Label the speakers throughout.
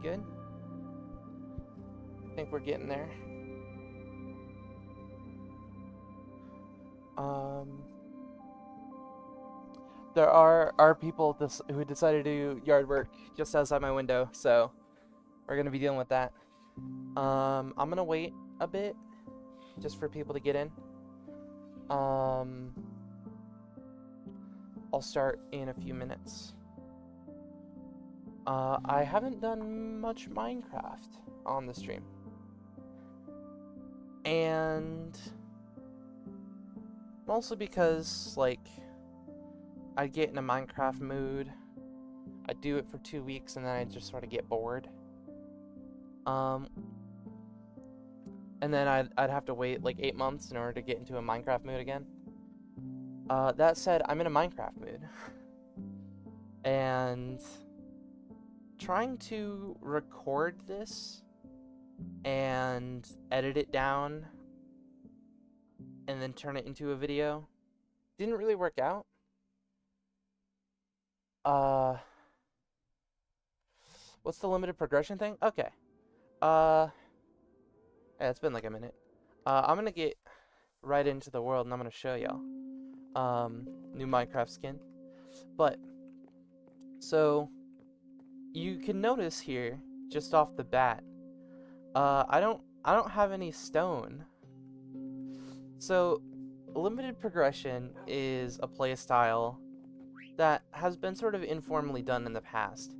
Speaker 1: good. I think we're getting there. There are people who decided to do yard work just outside my window, so we're gonna be dealing with that. I'm gonna wait a bit just for people to get in. I'll start in a few minutes. I haven't done much Minecraft on the stream. And mostly because, like, I get in a Minecraft mood, I do it for 2 weeks, and then I just sort of get bored. And then I'd have to wait like 8 months in order to get into a Minecraft mood again. That said, I'm in a Minecraft mood. And trying to record this and edit it down and then turn it into a video didn't really work out. What's the limited progression thing? Okay. Yeah, it's been like a minute. I'm gonna get right into the world and I'm gonna show y'all. New Minecraft skin. But, so, you can notice here, just off the bat, I don't have any stone. So, limited progression is a playstyle that has been sort of informally done in the past.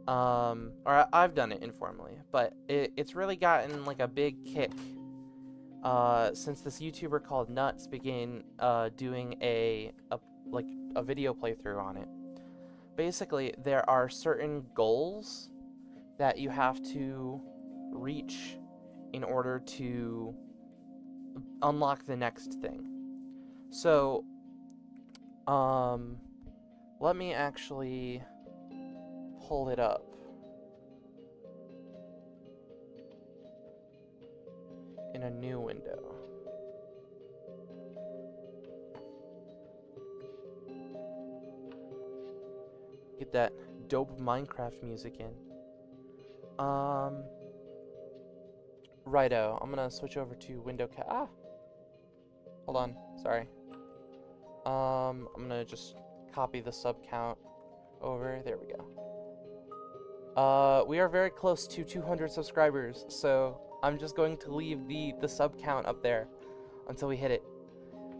Speaker 1: Or I've done it informally, but it's really gotten like a big kick since this YouTuber called Nuts began doing a video playthrough on it. Basically, there are certain goals that you have to reach in order to unlock the next thing. So, let me actually pull it up. In a new window. Get that dope Minecraft music in. Righto, I'm gonna switch over to window hold on, sorry. I'm gonna just copy the sub count over, there we go. We are very close to 200 subscribers, so I'm just going to leave the sub count up there until we hit it,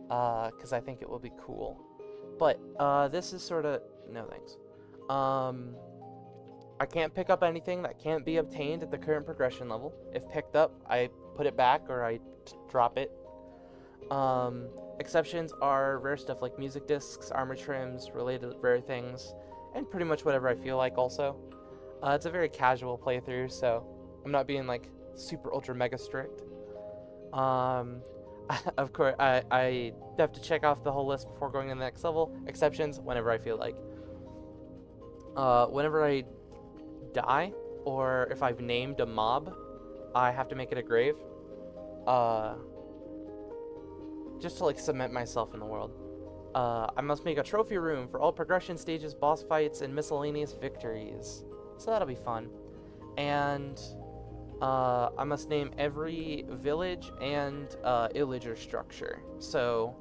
Speaker 1: because I think it will be cool. But, this is sort of, no thanks. I can't pick up anything that can't be obtained at the current progression level. If picked up, I put it back or I drop it. Exceptions are rare stuff like music discs, armor trims, related rare things, and pretty much whatever I feel like also. It's a very casual playthrough, so I'm not being like super ultra mega strict. Of course, I have to check off the whole list before going to the next level. Exceptions, whenever I feel like. Whenever I die, or if I've named a mob, I have to make it a grave. Just to like cement myself in the world. I must make a trophy room for all progression stages, boss fights, and miscellaneous victories. So that'll be fun. And I must name every village and illager structure. So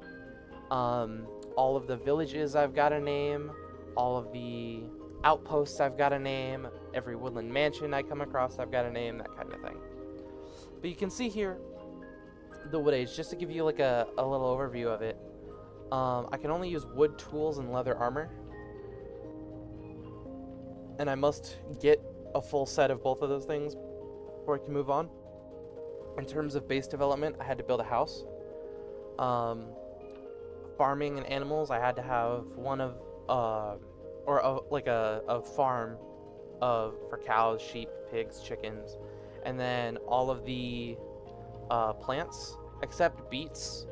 Speaker 1: all of the villages I've got to name, all of the outposts I've got to name, every woodland mansion I come across I've got to name, that kind of thing. But you can see here the wood age, just to give you like a little overview of it. I can only use wood tools and leather armor. And I must get a full set of both of those things before I can move on. In terms of base development, I had to build a house. Farming and animals, I had to have one of, like a farm for cows, sheep, pigs, chickens. And then all of the plants, except beets.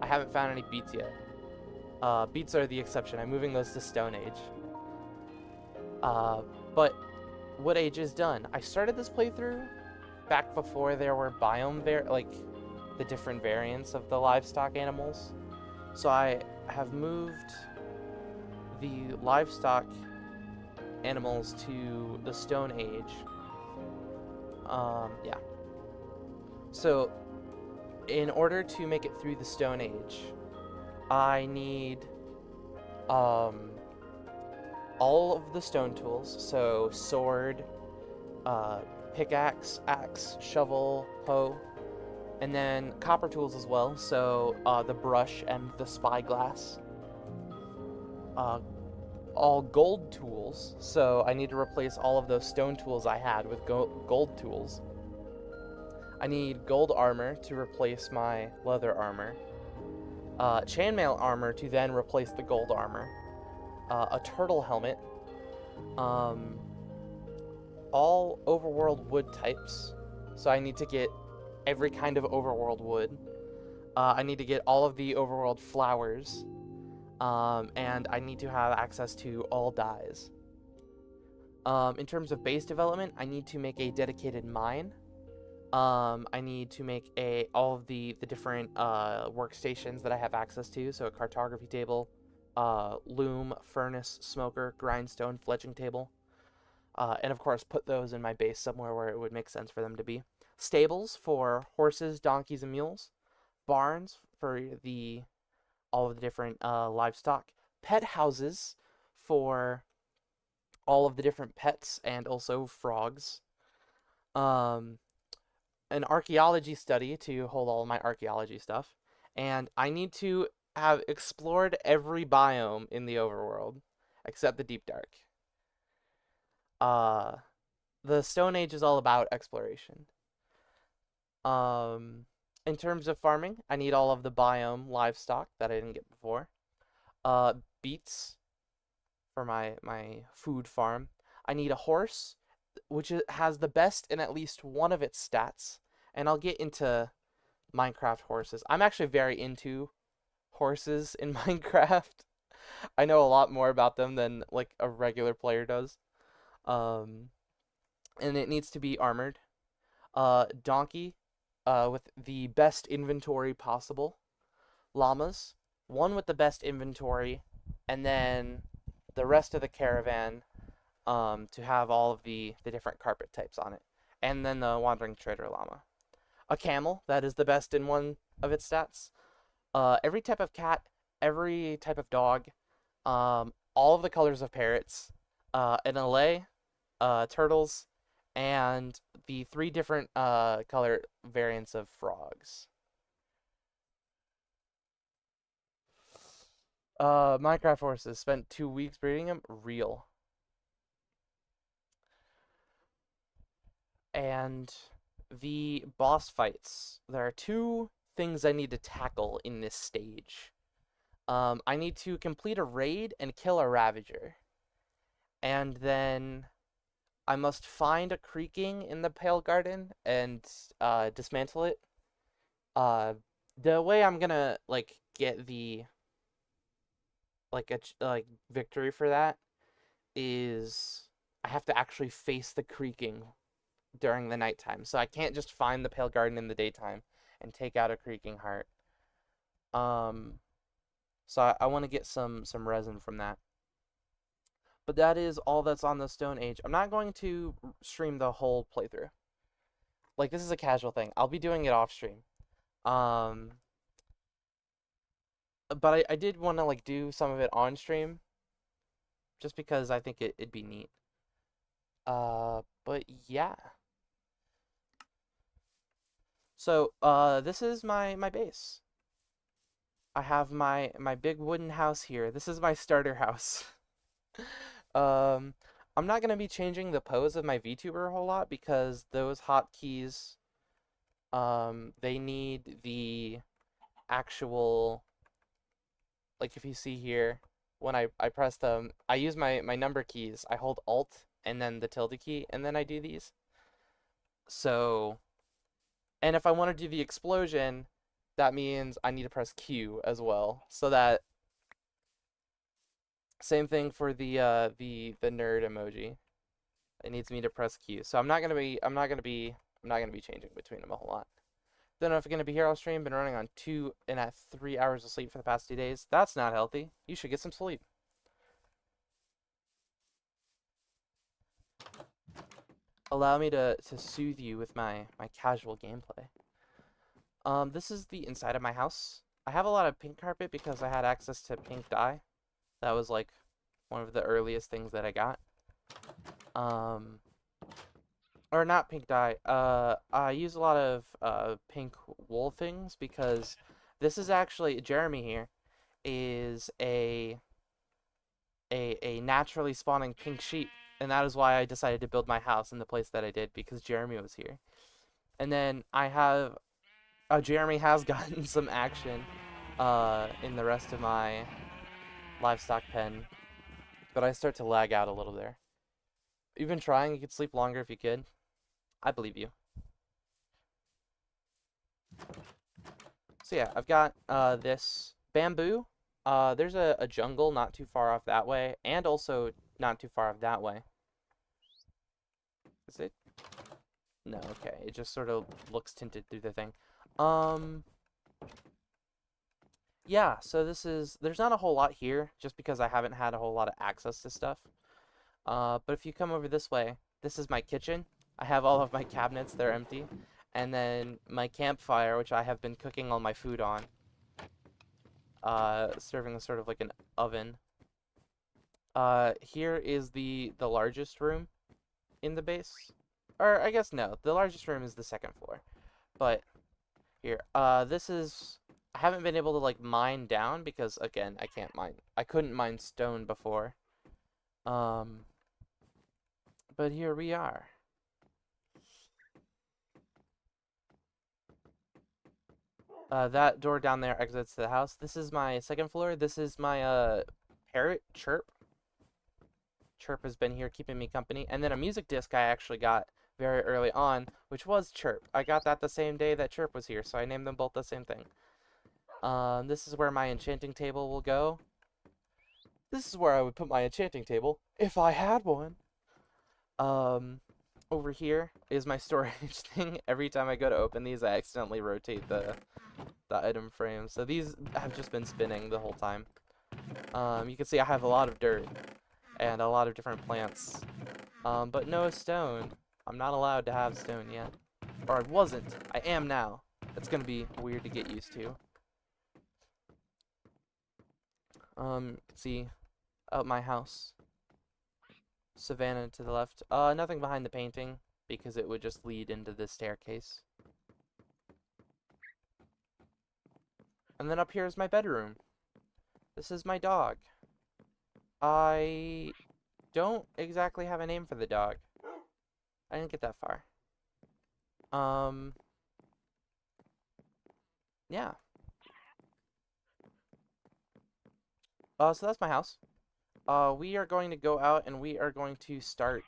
Speaker 1: I haven't found any beets yet. Beets are the exception. I'm moving those to Stone Age. But Wood Age is done. I started this playthrough back before there were like the different variants of the livestock animals. So I have moved the livestock animals to the Stone Age Yeah. So, in order to make it through the Stone Age, I need all of the stone tools. So, sword, pickaxe, axe, shovel, hoe, and then copper tools as well. So, the brush and the spyglass. All gold tools. So, I need to replace all of those stone tools I had with gold tools. I need gold armor to replace my leather armor. Chainmail armor to then replace the gold armor. A turtle helmet. All overworld wood types. So I need to get every kind of overworld wood. I need to get all of the overworld flowers. And I need to have access to all dyes. In terms of base development, I need to make a dedicated mine. I need to make all of the different workstations that I have access to. So a cartography table, loom, furnace, smoker, grindstone, fletching table. And of course, put those in my base somewhere where it would make sense for them to be. Stables for horses, donkeys, and mules. Barns for all of the different livestock. Pet houses for all of the different pets and also frogs. An archaeology study to hold all of my archaeology stuff. And I need to have explored every biome in the overworld except the Deep Dark. The Stone Age is all about exploration. In terms of farming, I need all of the biome livestock that I didn't get before. Beets for my food farm. I need a horse, which has the best in at least one of its stats. And I'll get into Minecraft horses. I'm actually very into horses in Minecraft. I know a lot more about them than like a regular player does. And it needs to be armored. Donkey, with the best inventory possible. Llamas, one with the best inventory, and then the rest of the caravan to have all of the different carpet types on it. And then the wandering trader llama. A camel, that is the best in one of its stats. Every type of cat, every type of dog, all of the colors of parrots, an allay, turtles, and the 3 different color variants of frogs. Minecraft horses, spent 2 weeks breeding them, real. And the boss fights. There are 2 things I need to tackle in this stage. I need to complete a raid and kill a Ravager. And then I must find a Creaking in the Pale Garden and dismantle it. The way I'm gonna like get the victory for that is I have to actually face the Creaking during the nighttime. So I can't just find the Pale Garden in the daytime and take out a Creaking Heart. So I want to get some resin from that. But that is all that's on the Stone Age. I'm not going to stream the whole playthrough. Like, this is a casual thing. I'll be doing it off stream. But I did want to like do some of it on stream, just because I think it'd be neat. But yeah. So this is my base. I have my big wooden house here. This is my starter house. I'm not gonna be changing the pose of my VTuber a whole lot because those hotkeys, they need the actual, like if you see here, when I press them, I use my number keys. I hold Alt and then the tilde key, and then I do these. So, and if I want to do the explosion, that means I need to press Q as well. So that same thing for the nerd emoji. It needs me to press Q. So I'm not gonna be changing between them a whole lot. Don't know if I'm gonna be here all stream. Been running on 2.5 hours of sleep for the past 2 days. That's not healthy. You should get some sleep. allow me to soothe you with my casual gameplay. This is the inside of my house. I have a lot of pink carpet because I had access to pink dye. That was like one of the earliest things that I got. Or not pink dye. I use a lot of pink wool things because this is actually Jeremy here is a naturally spawning pink sheep, and that is why I decided to build my house in the place that I did because Jeremy was here. And then I have Jeremy has gotten some action in the rest of my livestock pen, but I start to lag out a little there. You've been trying, you could sleep longer if you could. I believe you. So yeah, I've got this bamboo. There's a jungle not too far off that way, and also not too far off that way. Is it? No, okay. It just sort of looks tinted through the thing. Yeah, so there's not a whole lot here, just because I haven't had a whole lot of access to stuff. But if you come over this way, this is my kitchen. I have all of my cabinets, they're empty. And then my campfire, which I have been cooking all my food on. Serving as sort of like an oven. Here is the largest room in the base. Or, I guess no, the largest room is the second floor. But, here, this is... I haven't been able to, like, mine down because, again, I couldn't mine stone before. But here we are. That door down there exits to the house. This is my second floor. This is my, parrot, Chirp. Chirp has been here keeping me company. And then a music disc I actually got very early on, which was Chirp. I got that the same day that Chirp was here, so I named them both the same thing. This is where my enchanting table will go. This is where I would put my enchanting table, if I had one. Over here is my storage thing. Every time I go to open these, I accidentally rotate the item frame. So these have just been spinning the whole time. You can see I have a lot of dirt and a lot of different plants. But no stone. I'm not allowed to have stone yet. Or I wasn't. I am now. It's gonna be weird to get used to. You can see out my house. Savannah to the left. Nothing behind the painting because it would just lead into the staircase. And then up here is my bedroom. This is my dog. I don't exactly have a name for the dog. I didn't get that far. Yeah. So that's my house. We are going to go out and we are going to start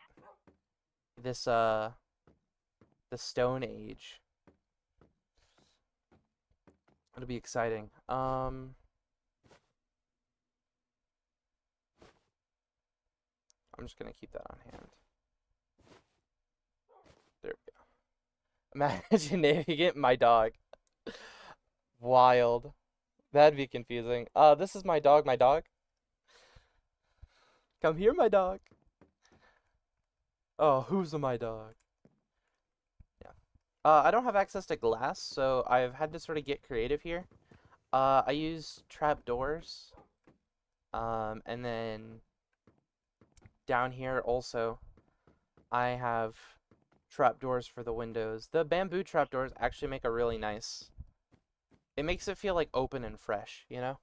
Speaker 1: this, the Stone Age. It'll be exciting. I'm just gonna keep that on hand. There we go. Imagine naming it my dog. Wild. That'd be confusing. This is my dog, my dog. Come here, my dog. Oh, who's my dog? Yeah. I don't have access to glass, so I've had to sort of get creative here. I use trapdoors. And then down here also, I have trapdoors for the windows. The bamboo trapdoors actually make a really nice... It makes it feel like open and fresh, you know?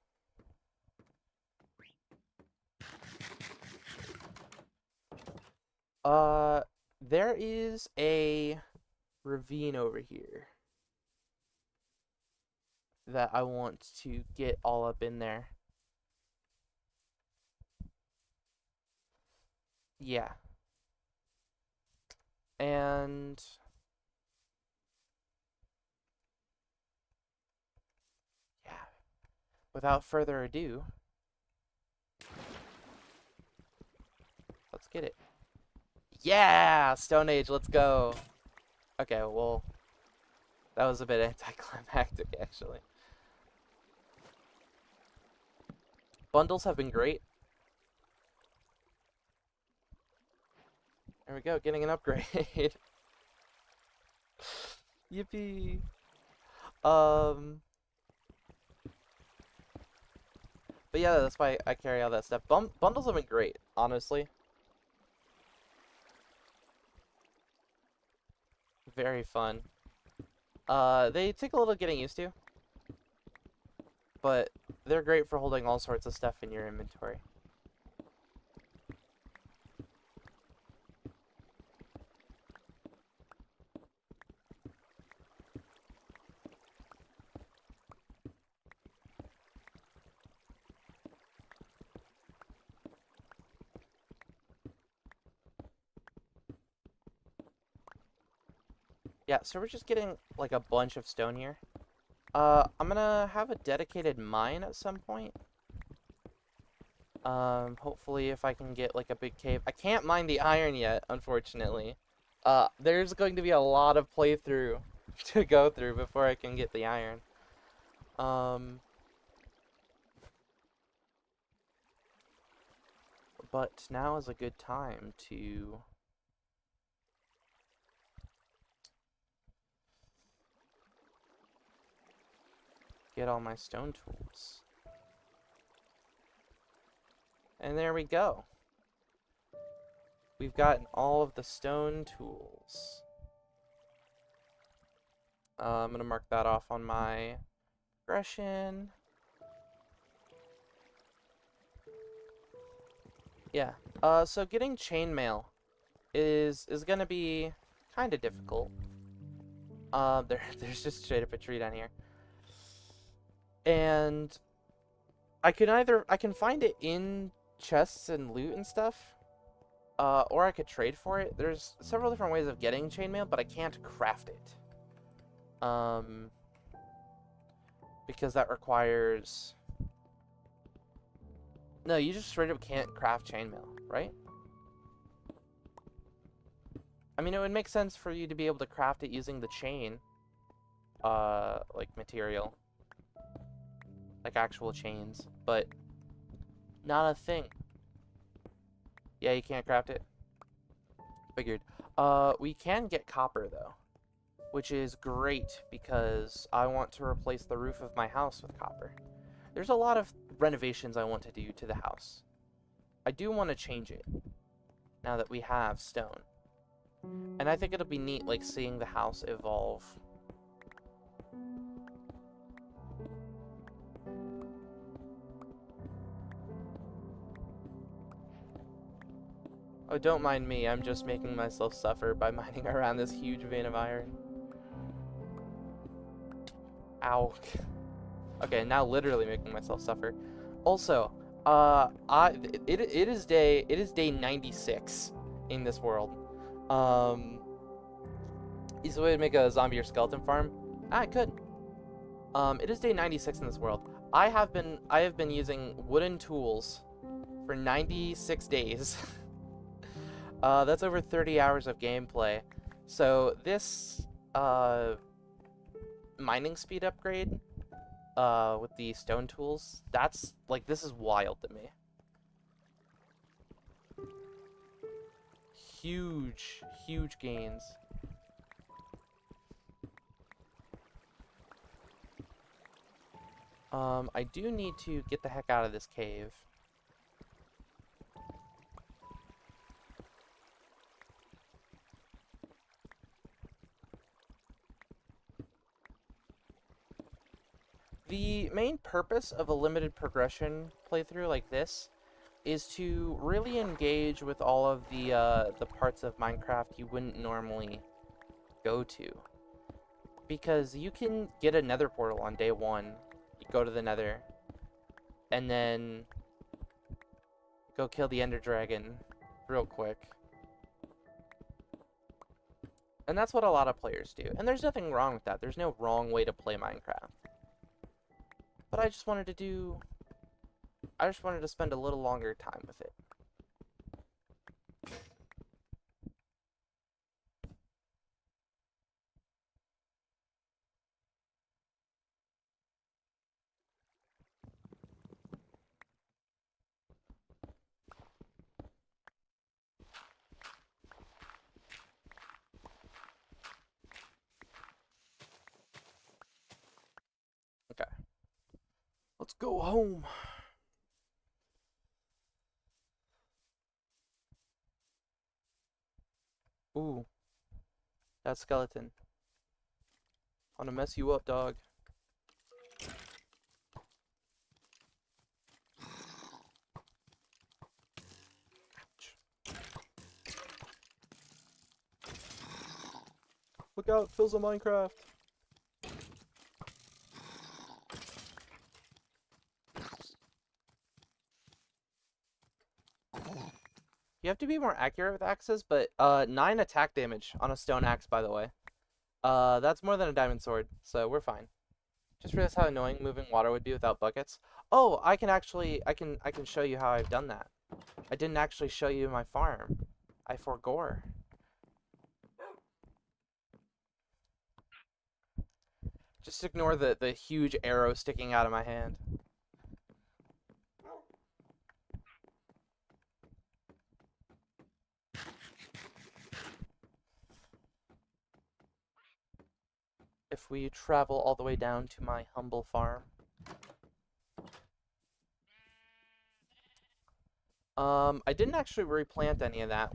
Speaker 1: There is a ravine over here that I want to get all up in there. Yeah. And yeah, without further ado, let's get it. Yeah, Stone Age, let's go. Okay, well, that was a bit anticlimactic, actually. Bundles have been great. There we go, getting an upgrade. Yippee. But yeah, that's why I carry all that stuff. Bundles have been great, honestly. Very fun. They take a little getting used to, but they're great for holding all sorts of stuff in your inventory. Yeah, so we're just getting like a bunch of stone here. I'm gonna have a dedicated mine at some point. Hopefully if I can get like a big cave. I can't mine the iron yet, unfortunately. There's going to be a lot of playthrough to go through before I can get the iron. But now is a good time to get all my stone tools. And there we go. We've gotten all of the stone tools. I'm gonna mark that off on my progression. Yeah. So getting chainmail is gonna be kind of difficult. There's just straight up a tree down here. And I can find it in chests and loot and stuff, or I could trade for it. There's several different ways of getting chainmail, but I can't craft it. Because that requires... No, you just straight up can't craft chainmail, right? I mean, it would make sense for you to be able to craft it using the chain, like material. Like actual chains, but not a thing. Yeah, you can't craft it. Figured. We can get copper though, which is great because I want to replace the roof of my house with copper. There's a lot of renovations I want to do to the house. I do want to change it now that we have stone. And I think it'll be neat, like, seeing the house evolve. Oh, don't mind me, I'm just making myself suffer by mining around this huge vein of iron. Ow. Okay, now literally making myself suffer. Also, it is day 96 in this world. Is a way to make a zombie or skeleton farm? I could. It is day 96 in this world. I have been using wooden tools for 96 days. That's over 30 hours of gameplay. So this mining speed upgrade with the stone tools, that's like, this is wild to me. Huge gains. I do need to get the heck out of this cave. The main purpose of a limited progression playthrough like this is to really engage with all of the parts of Minecraft you wouldn't normally go to. Because you can get a nether portal on day 1, you go to the nether, and then go kill the ender dragon real quick. And that's what a lot of players do. And there's nothing wrong with that. There's no wrong way to play Minecraft. But I just wanted to spend a little longer time with it. Go home. Ooh, that skeleton. I wanna mess you up, dog. Look out, Phil's a Minecraft. You have to be more accurate with axes, but 9 attack damage on a stone axe, by the way. That's more than a diamond sword, so we're fine. Just realized how annoying moving water would be without buckets. Oh, I can actually, I can show you how I've done that. I didn't actually show you my farm. I forgore. Just ignore the huge arrow sticking out of my hand. If we travel all the way down to my humble farm. I didn't actually replant any of that,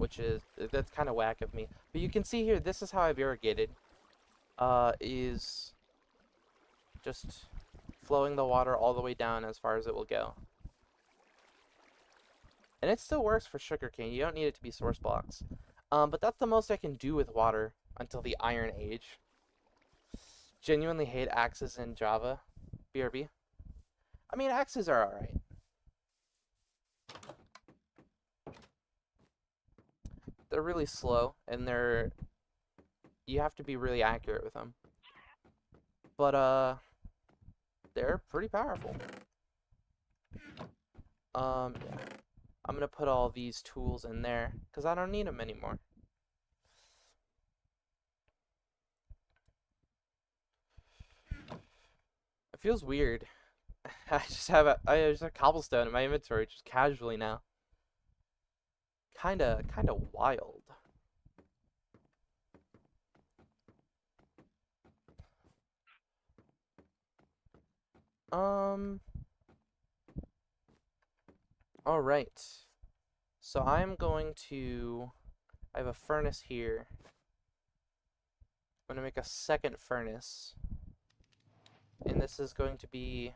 Speaker 1: that's kind of whack of me. But you can see here, this is how I've irrigated. Is just flowing the water all the way down as far as it will go. And it still works for sugarcane. You don't need it to be source blocks. But that's the most I can do with water until the Iron Age. Genuinely hate axes in Java. BRB. I mean, axes are alright. They're really slow, and you have to be really accurate with them. But, they're pretty powerful. Yeah. I'm gonna put all these tools in there, because I don't need them anymore. It feels weird. I just have cobblestone in my inventory just casually now. Kinda wild. Alright. So I have a furnace here. I'm gonna make a second furnace. And this is going to be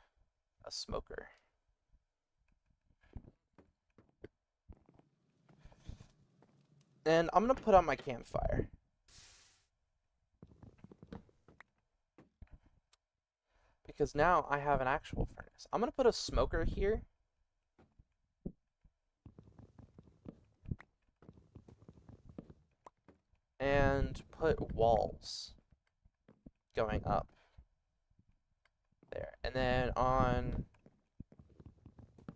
Speaker 1: a smoker. And I'm gonna put on my campfire. Because now I have an actual furnace. I'm gonna put a smoker here. And put walls going up there. And then on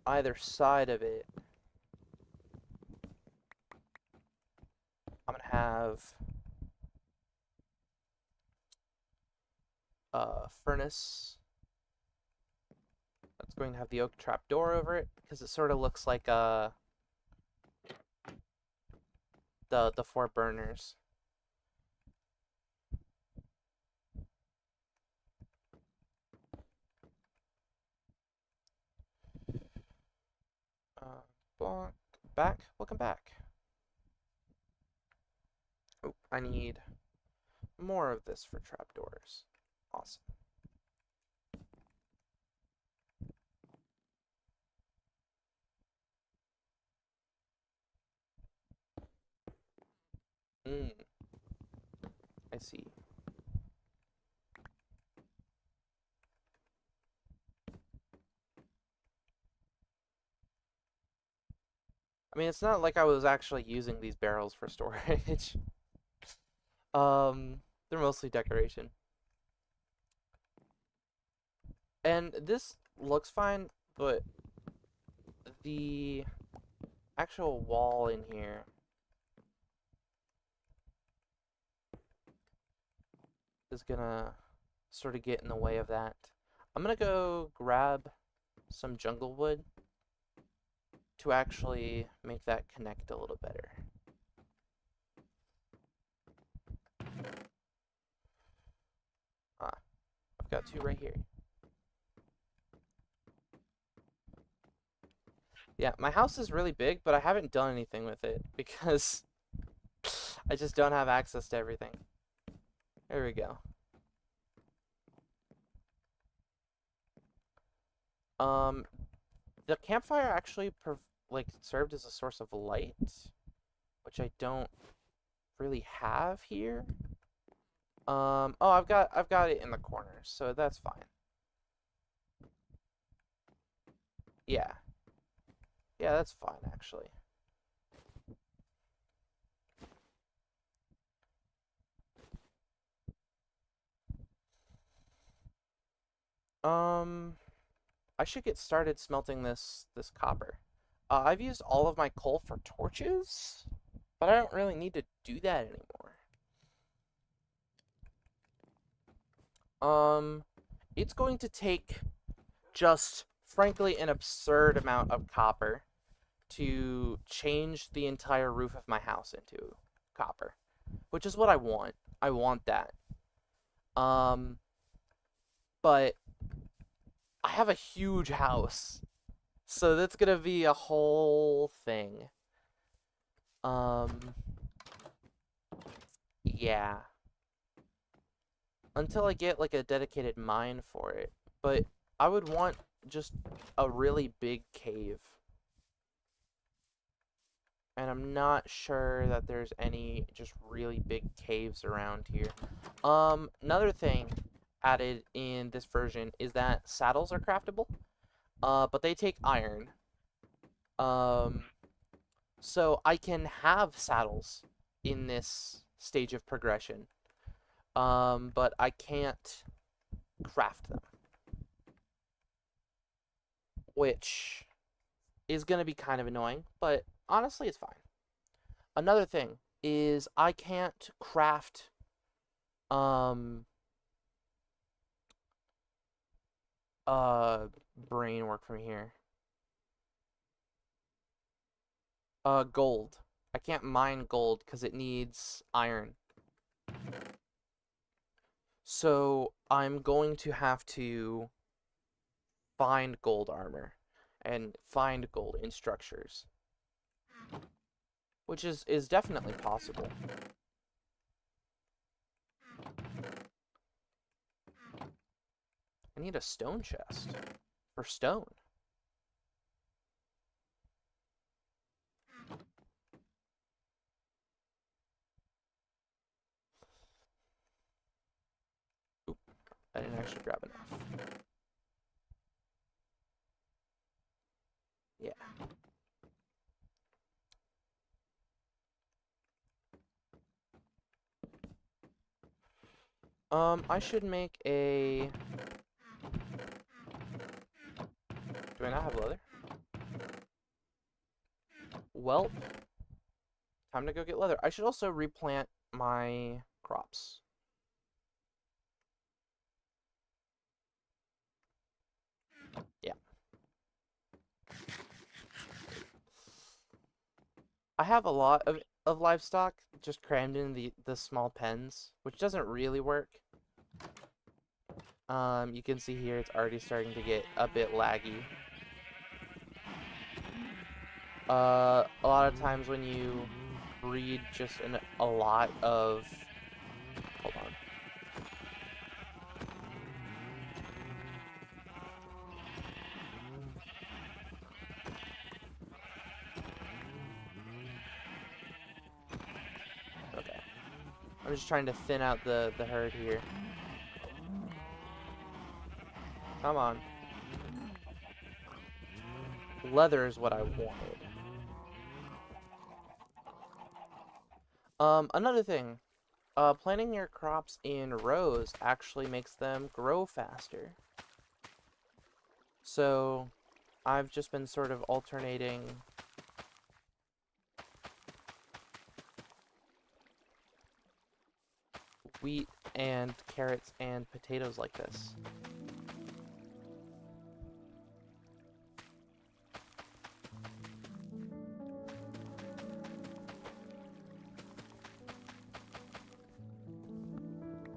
Speaker 1: either side of it, I'm gonna have a furnace that's going to have the oak trap door over it because it sort of looks like the 4 burners. Back. Welcome back. Oh, I need more of this for trapdoors. Awesome. I see. I mean, it's not like I was actually using these barrels for storage. They're mostly decoration. And this looks fine, but the actual wall in here is gonna sort of get in the way of that. I'm gonna go grab some jungle wood to actually make that connect a little better. I've got 2 right here. Yeah, my house is really big, but I haven't done anything with it because I just don't have access to everything. There we go. Um, the campfire actually like served as a source of light, which I don't really have here. Oh, I've got it in the corner, so that's fine. Yeah. Yeah, that's fine actually. Um, I should get started smelting this copper. I've used all of my coal for torches, but I don't really need to do that anymore. Um, it's going to take just frankly an absurd amount of copper to change the entire roof of my house into copper, which is what I want. I want that. Um, but I have a huge house, so that's gonna be a whole thing. Um, yeah. Until I get like a dedicated mine for it. But I would want just a really big cave. And I'm not sure that there's any just really big caves around here. Another thing added in this version is that saddles are craftable. But they take iron. Um, so I can have saddles in this stage of progression. But I can't craft them, which is going to be kind of annoying, but honestly, it's fine. Another thing is I can't craft um uh brain work from here. Gold. I can't mine gold because it needs iron. So I'm going to have to find gold armor and find gold in structures, which is definitely possible. I need a stone chest for stone. Oop, I didn't actually grab enough. Yeah. I should make a... Do I not have leather? Well, time to go get leather. I should also replant my crops. Yeah. I have a lot of livestock just crammed in the small pens, which doesn't really work. You can see here it's already starting to get a bit laggy. A lot of times when you breed just a lot of... Hold on. Okay. I'm just trying to thin out the herd here. Come on. Leather is what I wanted. Another thing. Planting your crops in rows actually makes them grow faster. So, I've just been sort of alternating wheat and carrots and potatoes like this.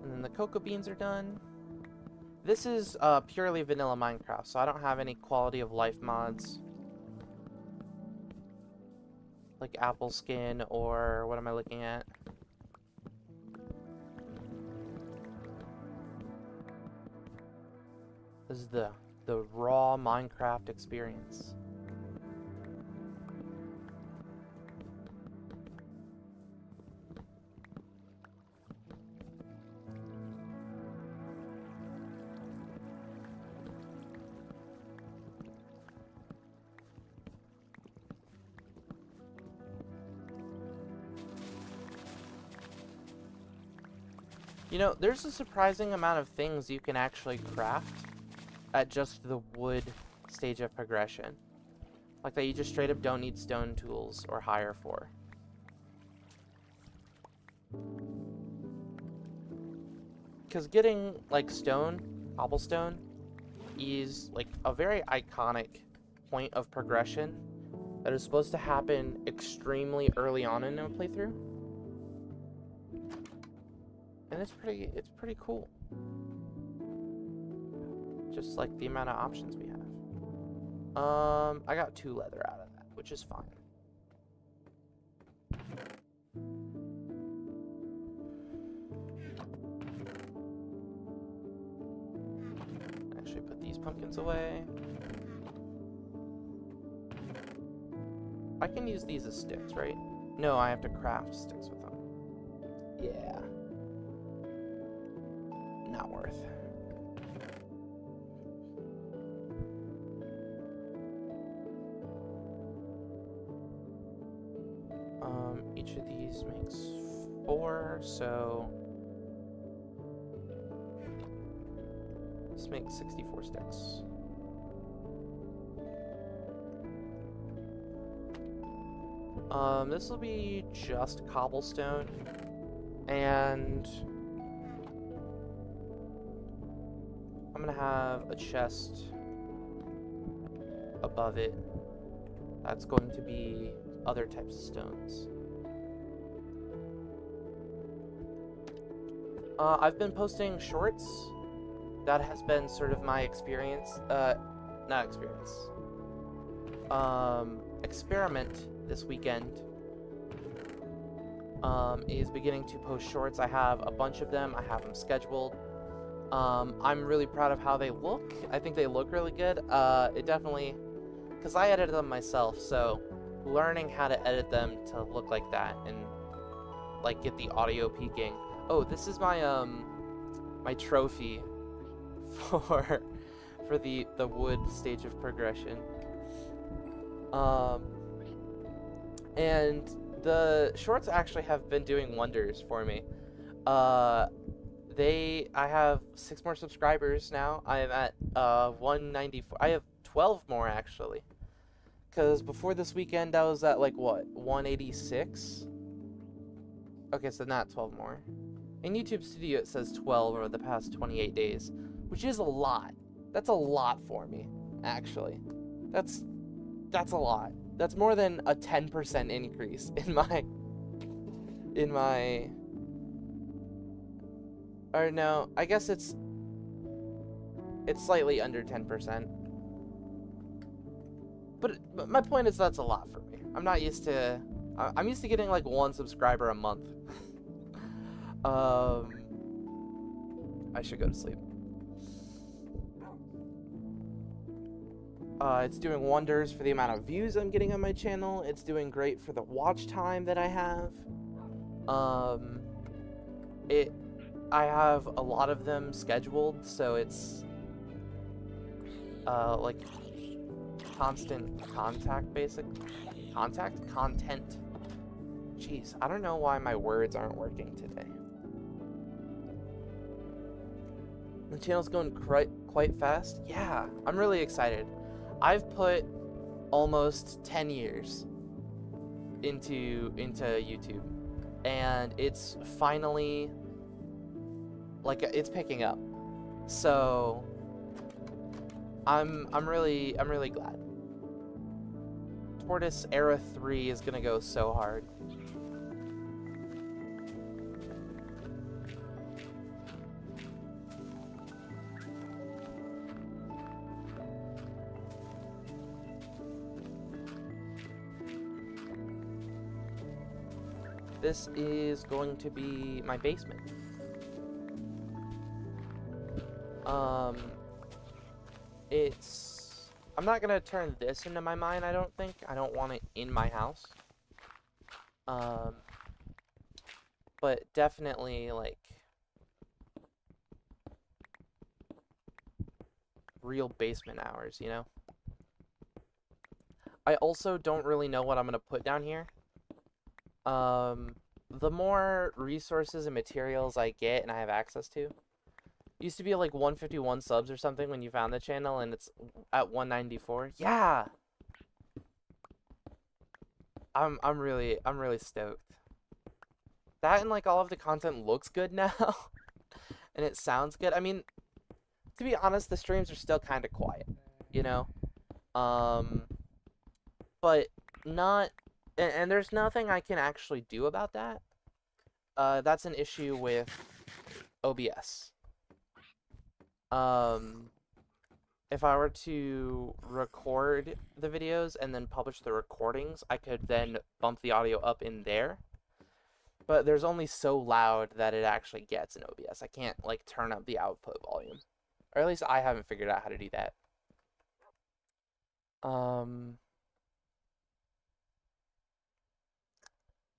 Speaker 1: And then the cocoa beans are done. This is purely vanilla Minecraft, so I don't have any quality of life mods. like apple skin, or what am I looking at? This is the raw Minecraft experience. You know, there's a surprising amount of things you can actually craft at just the wood stage of progression. Like that you just straight up don't need stone tools or hire for. Because getting, like, stone, cobblestone, is, like, a very iconic point of progression that is supposed to happen extremely early on in a playthrough. And it's pretty cool. Just like the amount of options we have. I got 2 leather out of that, which is fine. Actually put these pumpkins away. I can use these as sticks, right? No, I have to craft sticks with them. Yeah. Not worth. Each of these makes 4, so this makes 64 sticks. This will be just cobblestone, and I'm gonna have a chest above it that's going to be other types of stones. I've been posting shorts. That has been sort of my experience. Not experience. Experiment this weekend. Is beginning to post shorts. I have a bunch of them. I have them scheduled. I'm really proud of how they look. I think they look really good. It definitely, because I edited them myself, so learning how to edit them to look like that and like get the audio peaking. Oh, this is my my trophy for the wood stage of progression. And the shorts actually have been doing wonders for me. I have 6 more subscribers now. I am at 194. I have 12 more actually. Because before this weekend I was at like what, 186? Okay, so not 12 more. In YouTube Studio it says 12 over the past 28 days, which is a lot. That's a lot for me, actually. That's a lot. That's more than a 10% increase in my or no, I guess it's slightly under 10%. But my point is that's a lot for me. I'm not used to I'm used to getting like 1 subscriber a month. I should go to sleep. It's doing wonders for the amount of views I'm getting on my channel. It's doing great for the watch time that I have. I have a lot of them scheduled, so it's like constant content. Jeez, I don't know why my words aren't working today. The channel's going quite fast. Yeah, I'm really excited. I've put almost 10 years into YouTube, and it's finally like it's picking up. So I'm really glad. Tortoise Era 3 is gonna go so hard. this is going to be my basement. I'm not gonna turn this into my mine, I don't think. I don't want it in my house. But definitely, like, real basement hours, you know? I also don't really know what I'm gonna put down here. The more resources and materials I get and I have access to, used to be like 151 subs or something when you found the channel, and it's at 194. Yeah, I'm really stoked. That and like all of the content looks good now, and it sounds good. I mean, to be honest, the streams are still kind of quiet, you know. Um, but not, and there's nothing I can actually do about that. That's an issue with OBS. If I were to record the videos and then publish the recordings, I could then bump the audio up in there. But there's only so loud that it actually gets in OBS. I can't, like, turn up the output volume. Or at least I haven't figured out how to do that.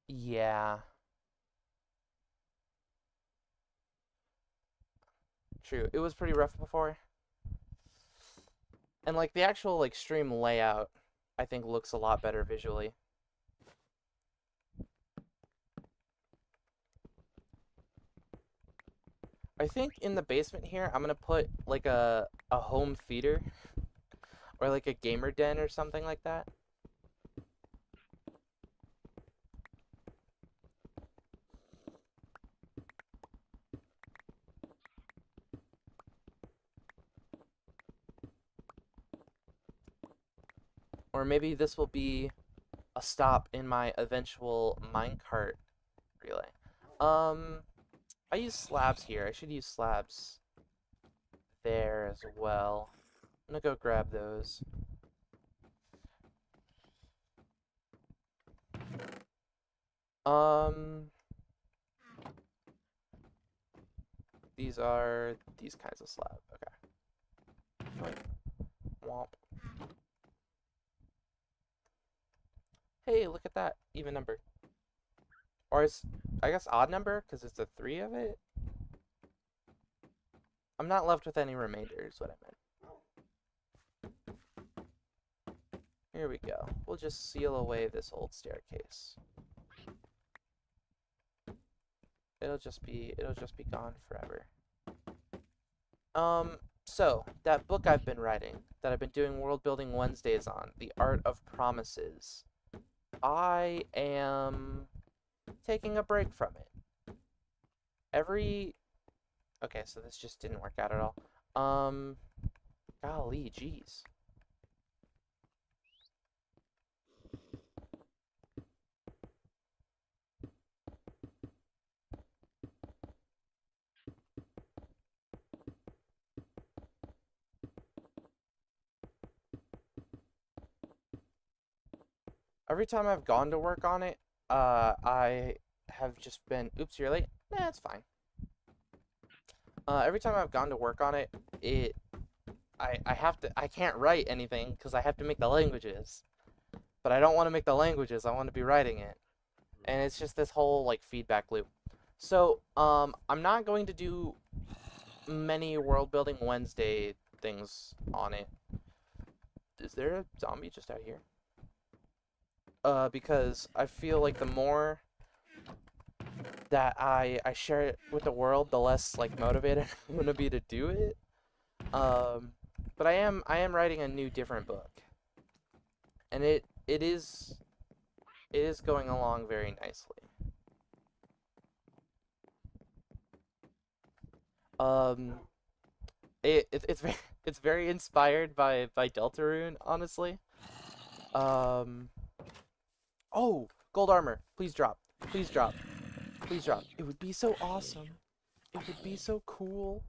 Speaker 1: Yeah. True. It was pretty rough before. And, like, the actual, like, stream layout, I think, looks a lot better visually. I think in the basement here, I'm gonna put, like, a home theater. Or, like, a gamer den or something like that. Or maybe this will be a stop in my eventual minecart relay. I use slabs here. I should use slabs there as well. I'm gonna go grab those. These are these kinds of slab. Okay. Wait. Womp. Hey, look at that. Even number. Or it's, I guess, odd number, because it's a 3 of it. I'm not left with any remainder, is what I meant. Here we go. We'll just seal away this old staircase. It'll just be gone forever. So, that book I've been writing, that I've been doing World Building Wednesdays on, The Art of Promises, I am taking a break from it. Okay, so this just didn't work out at all. Golly, jeez. Every time I've gone to work on it, I have just been, oops, you're late? Nah, it's fine. Every time I've gone to work on it, I can't write anything because I have to make the languages. But I don't want to make the languages, I want to be writing it. And it's just this whole, like, feedback loop. So, I'm not going to do many World Building Wednesday things on it. Is there a zombie just out here? Because I feel like the more that I share it with the world, the less, like, motivated I'm gonna be to do it. But I am writing a new different book. And it is going along very nicely. It's very inspired by Deltarune, honestly. Oh, gold armor. Please drop. Please drop. Please drop. It would be so awesome. It would be so cool.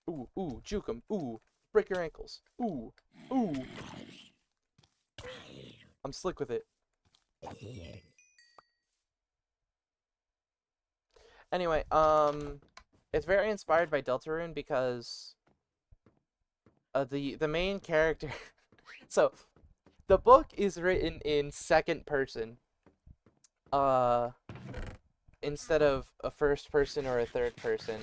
Speaker 1: Ooh, ooh, juke 'em. Ooh, break your ankles. Ooh, ooh. I'm slick with it. Anyway, it's very inspired by Deltarune because the main character. So the book is written in second person, uh, instead of a first person or a third person.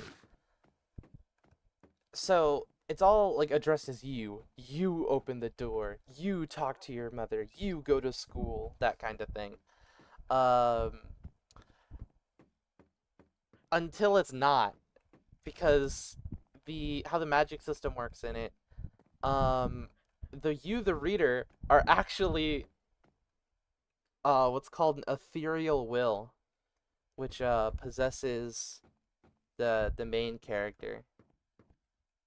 Speaker 1: So it's all like addressed as you. You open the door. You talk to your mother. You go to school. That kind of thing. Um, until it's not, because how the magic system works in it. Um, the reader, are actually what's called an ethereal will, which possesses the main character.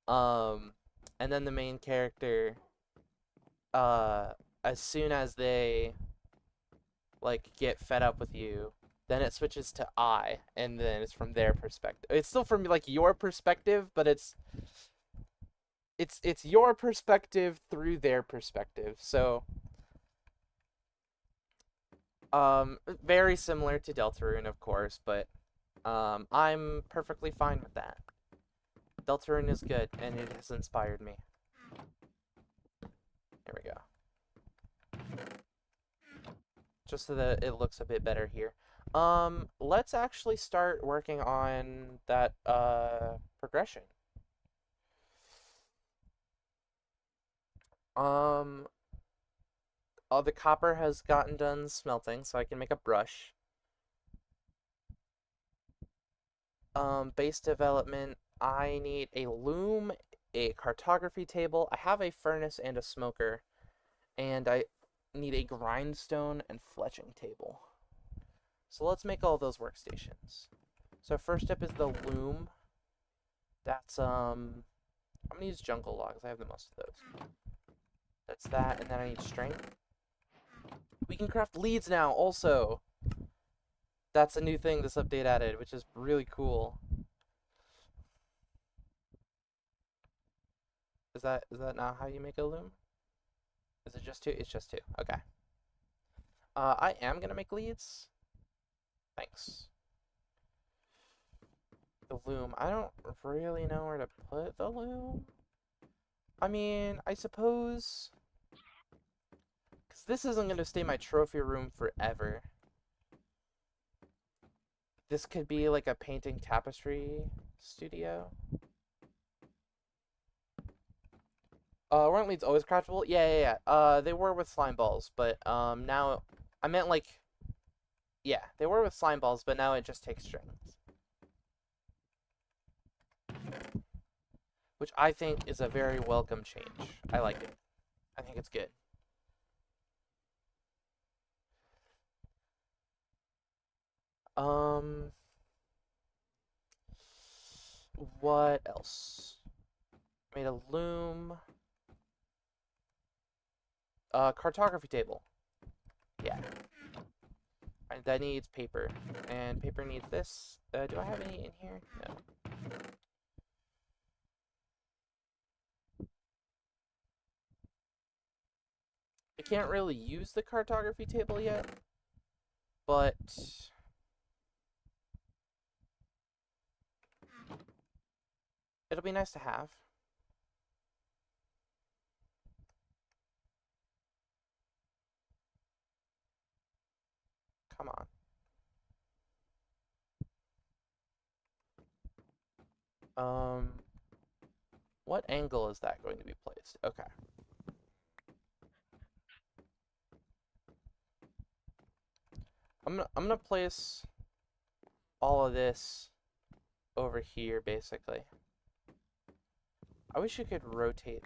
Speaker 1: Um, and then the main character, uh, as soon as they like get fed up with you, then it switches to I, and then it's from their perspective. It's still from like your perspective, but it's your perspective through their perspective. So very similar to Deltarune, of course, but I'm perfectly fine with that. Deltarune is good, and it has inspired me. There we go. Just so that it looks a bit better here. Let's actually start working on that progression. Um, all the copper has gotten done smelting, so I can make a brush. Base development, I need a loom, a cartography table. I have a furnace and a smoker, and I need a grindstone and fletching table. So let's make all those workstations. So first step is the loom. That's I'm gonna use jungle logs. I have the most of those. That's that, and then I need strength. We can craft leads now also. That's a new thing this update added, which is really cool. Is that not how you make a loom? Is it just two? It's just two. Okay. I am gonna make leads. Thanks. The loom. I don't really know where to put the loom. I mean, I suppose, because this isn't gonna stay my trophy room forever. This could be like a painting tapestry studio. Weren't leads always craftable? Yeah. They were with slime balls, but now I meant like, yeah, they were with slime balls, but now it just takes strings, which I think is a very welcome change. I like it. I think it's good. Um, what else? Made a loom. Cartography table. Yeah. And that needs paper. And paper needs this. Do I have any in here? No. I can't really use the cartography table yet, but it'll be nice to have. Come on. What angle is that going to be placed? Okay. I'm gonna place all of this over here, basically. I wish you could rotate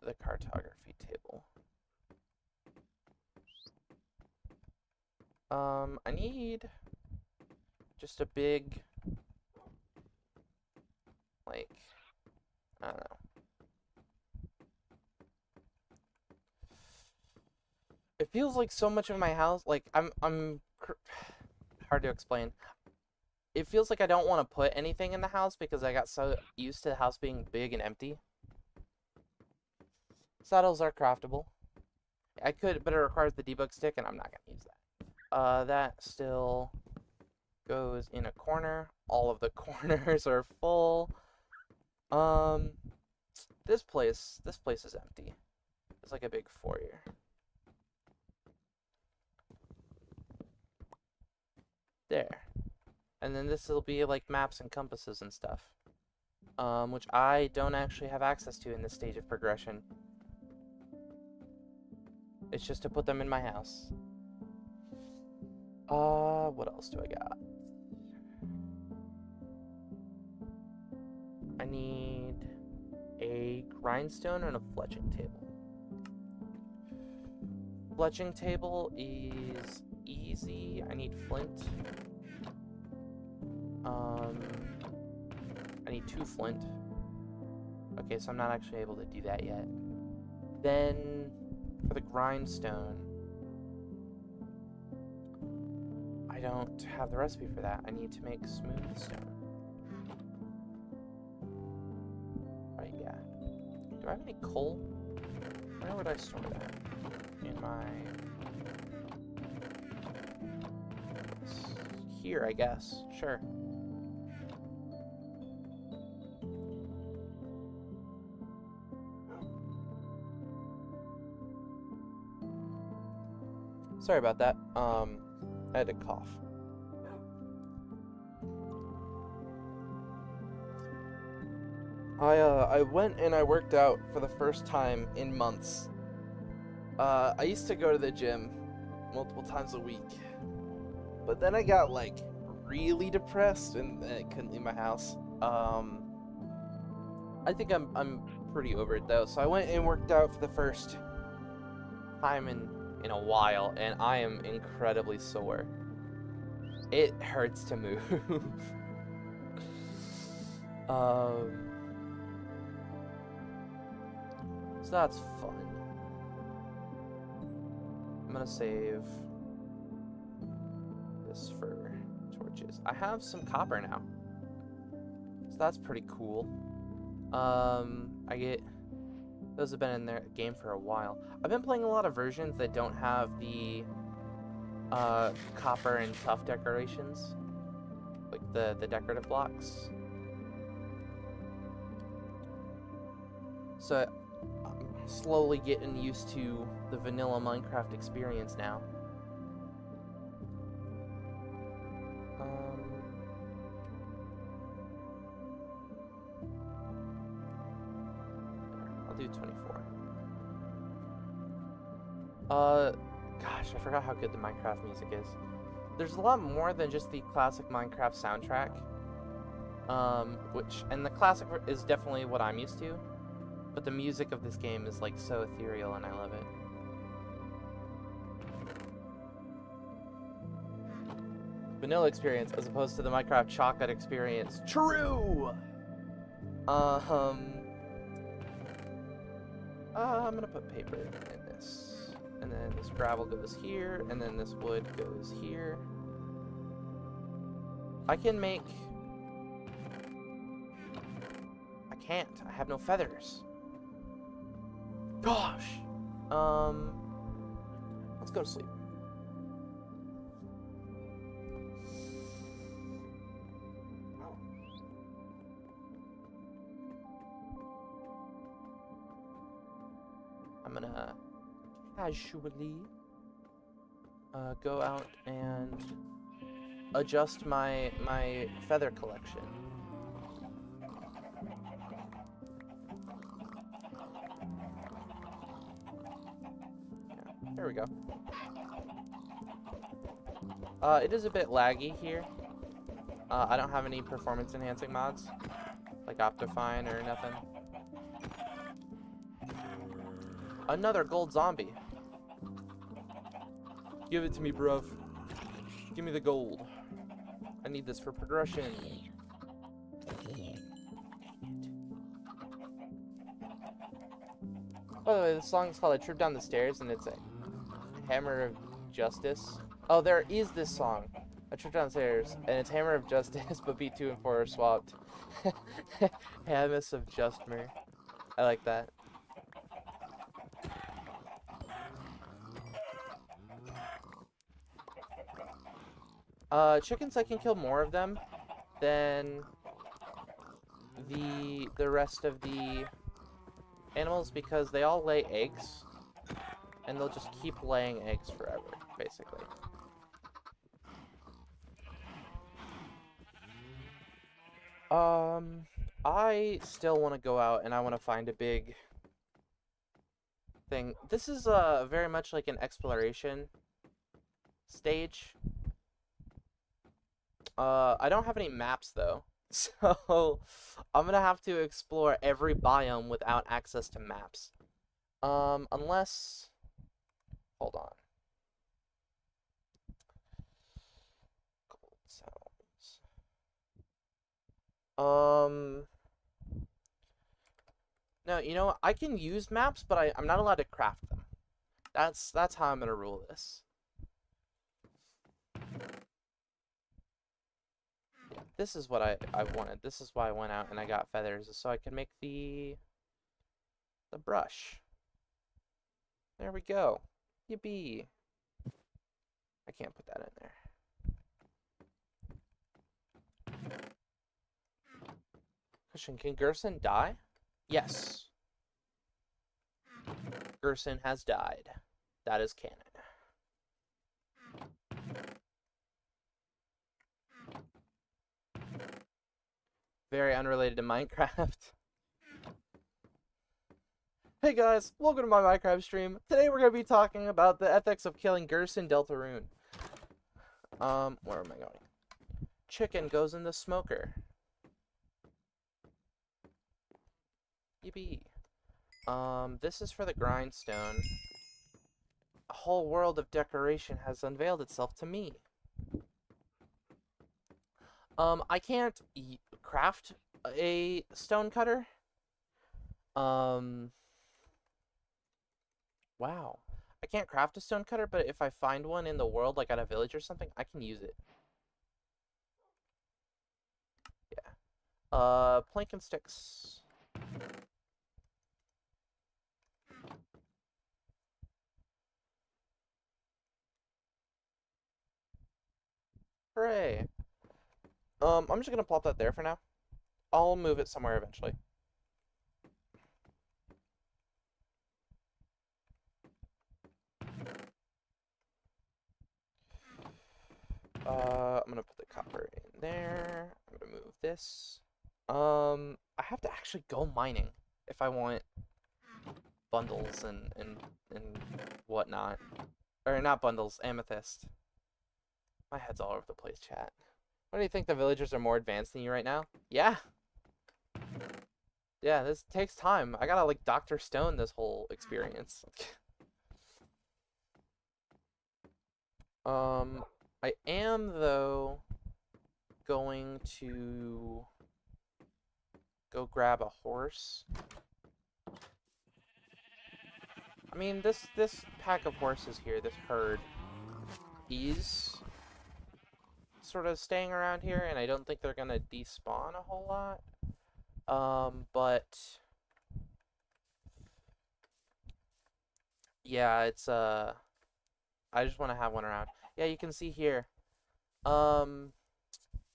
Speaker 1: the cartography table. I need just a big, like, I don't know. It feels like so much of my house, like, hard to explain. It feels like I don't want to put anything in the house because I got so used to the house being big and empty. Saddles are craftable. I could, but it requires the debug stick, and I'm not gonna use that. That still goes in a corner. All of the corners are full. This place is empty. It's like a big foyer. There. And then this will be like maps and compasses and stuff. Which I don't actually have access to in this stage of progression. It's just to put them in my house. What else do I got? I need a grindstone and a fletching table. Fletching table is easy. I need flint. I need 2 flint. Okay, so I'm not actually able to do that yet. Then, for the grindstone, I don't have the recipe for that. I need to make smooth stone. Right, yeah. Do I have any coal? Where would I store that? In my... Here, I guess. Sure. Sorry about that. I had to cough. I went and I worked out for the first time in months. I used to go to the gym multiple times a week. But then I got, like, really depressed and I couldn't leave my house. I think I'm pretty over it, though. So I went and worked out for the first time in a while, and I am incredibly sore. It hurts to move. So that's fun. I'm gonna save this for torches. I have some copper now, so that's pretty cool. I get... Those have been in their game for a while. I've been playing a lot of versions that don't have the copper and tough decorations, like the decorative blocks. So I'm slowly getting used to the vanilla Minecraft experience now. I'll do 24. Gosh, I forgot how good the Minecraft music is. There's a lot more than just the classic Minecraft soundtrack. And the classic is definitely what I'm used to, but the music of this game is like so ethereal and I love it. Vanilla experience as opposed to the Minecraft chocolate experience. True! I'm gonna put paper in this. And then this gravel goes here, and then this wood goes here. I can make... I can't. I have no feathers. Gosh! Let's go to sleep. I'm gonna casually go out and adjust my feather collection. Yeah, there we go. It is a bit laggy here. I don't have any performance enhancing mods, like Optifine or nothing. Another gold zombie. Give it to me, bruv. Give me the gold. I need this for progression. By the way, this song is called I Trip Down the Stairs, and it's a Hammer of Justice. Oh, there is this song. I Trip Down the Stairs, and it's Hammer of Justice, but beat 2 and 4 are swapped. Hammer of Justmer. I like that. Chickens, I can kill more of them than the rest of the animals because they all lay eggs, and they'll just keep laying eggs forever, basically. I still want to go out and I want to find a big thing. This is very much like an exploration stage. I don't have any maps though, so I'm gonna have to explore every biome without access to maps. Unless, hold on. Gold cells. No, you know what? I can use maps, but I'm not allowed to craft them. That's how I'm gonna rule this. Yeah, this is what I wanted. This is why I went out and I got feathers, so I can make the brush. There we go. Yippee. I can't put that in there. Question, can Gerson die? Yes. Gerson has died. That is canon. Very unrelated to Minecraft. Hey guys, welcome to my Minecraft stream. Today we're going to be talking about the ethics of killing Gerson Deltarune. Where am I going? Chicken goes in the smoker. Yippee. This is for the grindstone. A whole world of decoration has unveiled itself to me. I can't craft a stone cutter. Wow. I can't craft a stone cutter, but if I find one in the world, like at a village or something, I can use it. Yeah. Plank and sticks. Hooray. I'm just gonna plop that there for now. I'll move it somewhere eventually. I'm gonna put the copper in there. I'm gonna move this. I have to actually go mining if I want bundles and whatnot. Or not bundles, amethyst. My head's all over the place, chat. What do you think, the villagers are more advanced than you right now? Yeah. Yeah, this takes time. I gotta like Dr. Stone this whole experience. I am though going to go grab a horse. I mean, this pack of horses here, this herd, is sort of staying around here, and I don't think they're gonna despawn a whole lot. But yeah, it's I just want to have one around. Yeah, you can see here.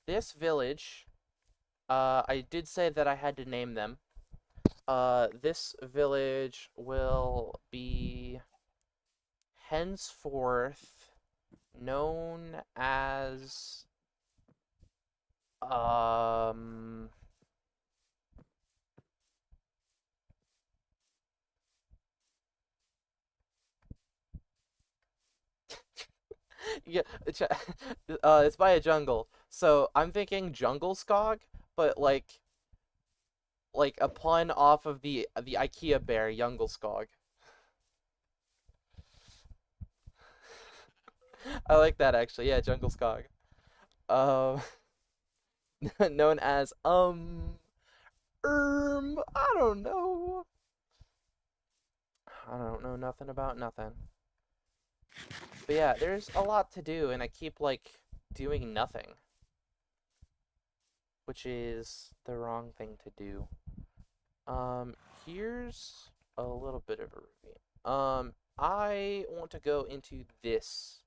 Speaker 1: This village, I did say that I had to name them. This village will be henceforth known as yeah, it's by a jungle. So I'm thinking Jungle Skog, but like a pun off of the IKEA bear Jungle Skog. I like that actually. Yeah, Jungle Skog. Um, known as I don't know. I don't know nothing about nothing. But yeah, there's a lot to do, and I keep like doing nothing, which is the wrong thing to do. Here's a little bit of a review. I want to go into this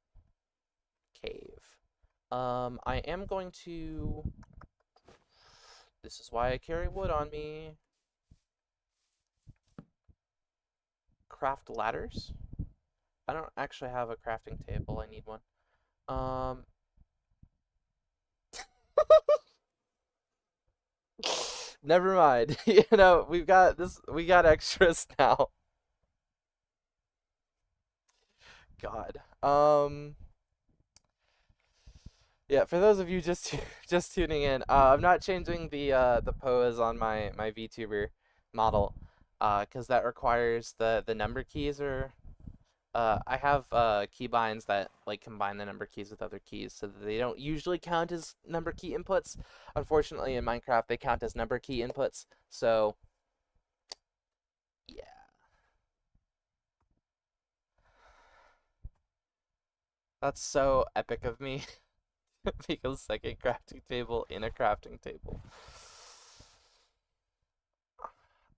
Speaker 1: cave. I am going to... This is why I carry wood on me. Craft ladders. I don't actually have a crafting table. I need one. Never mind. You know, we've got this. We got extras now. God. Yeah, for those of you just just tuning in, I'm not changing the pose on my VTuber model, because that requires the number keys or I have keybinds that like combine the number keys with other keys so that they don't usually count as number key inputs. Unfortunately, in Minecraft, they count as number key inputs. So, yeah. That's so epic of me. Make a second crafting table in a crafting table.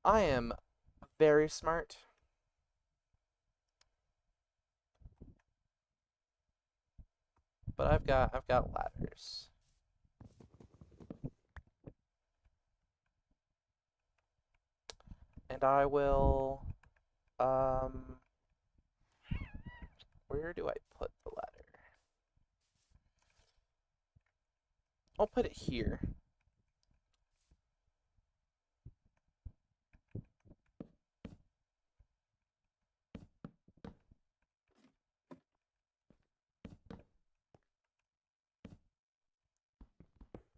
Speaker 1: I am very smart. But I've got ladders. And I will where do I put the ladder? I'll put it here.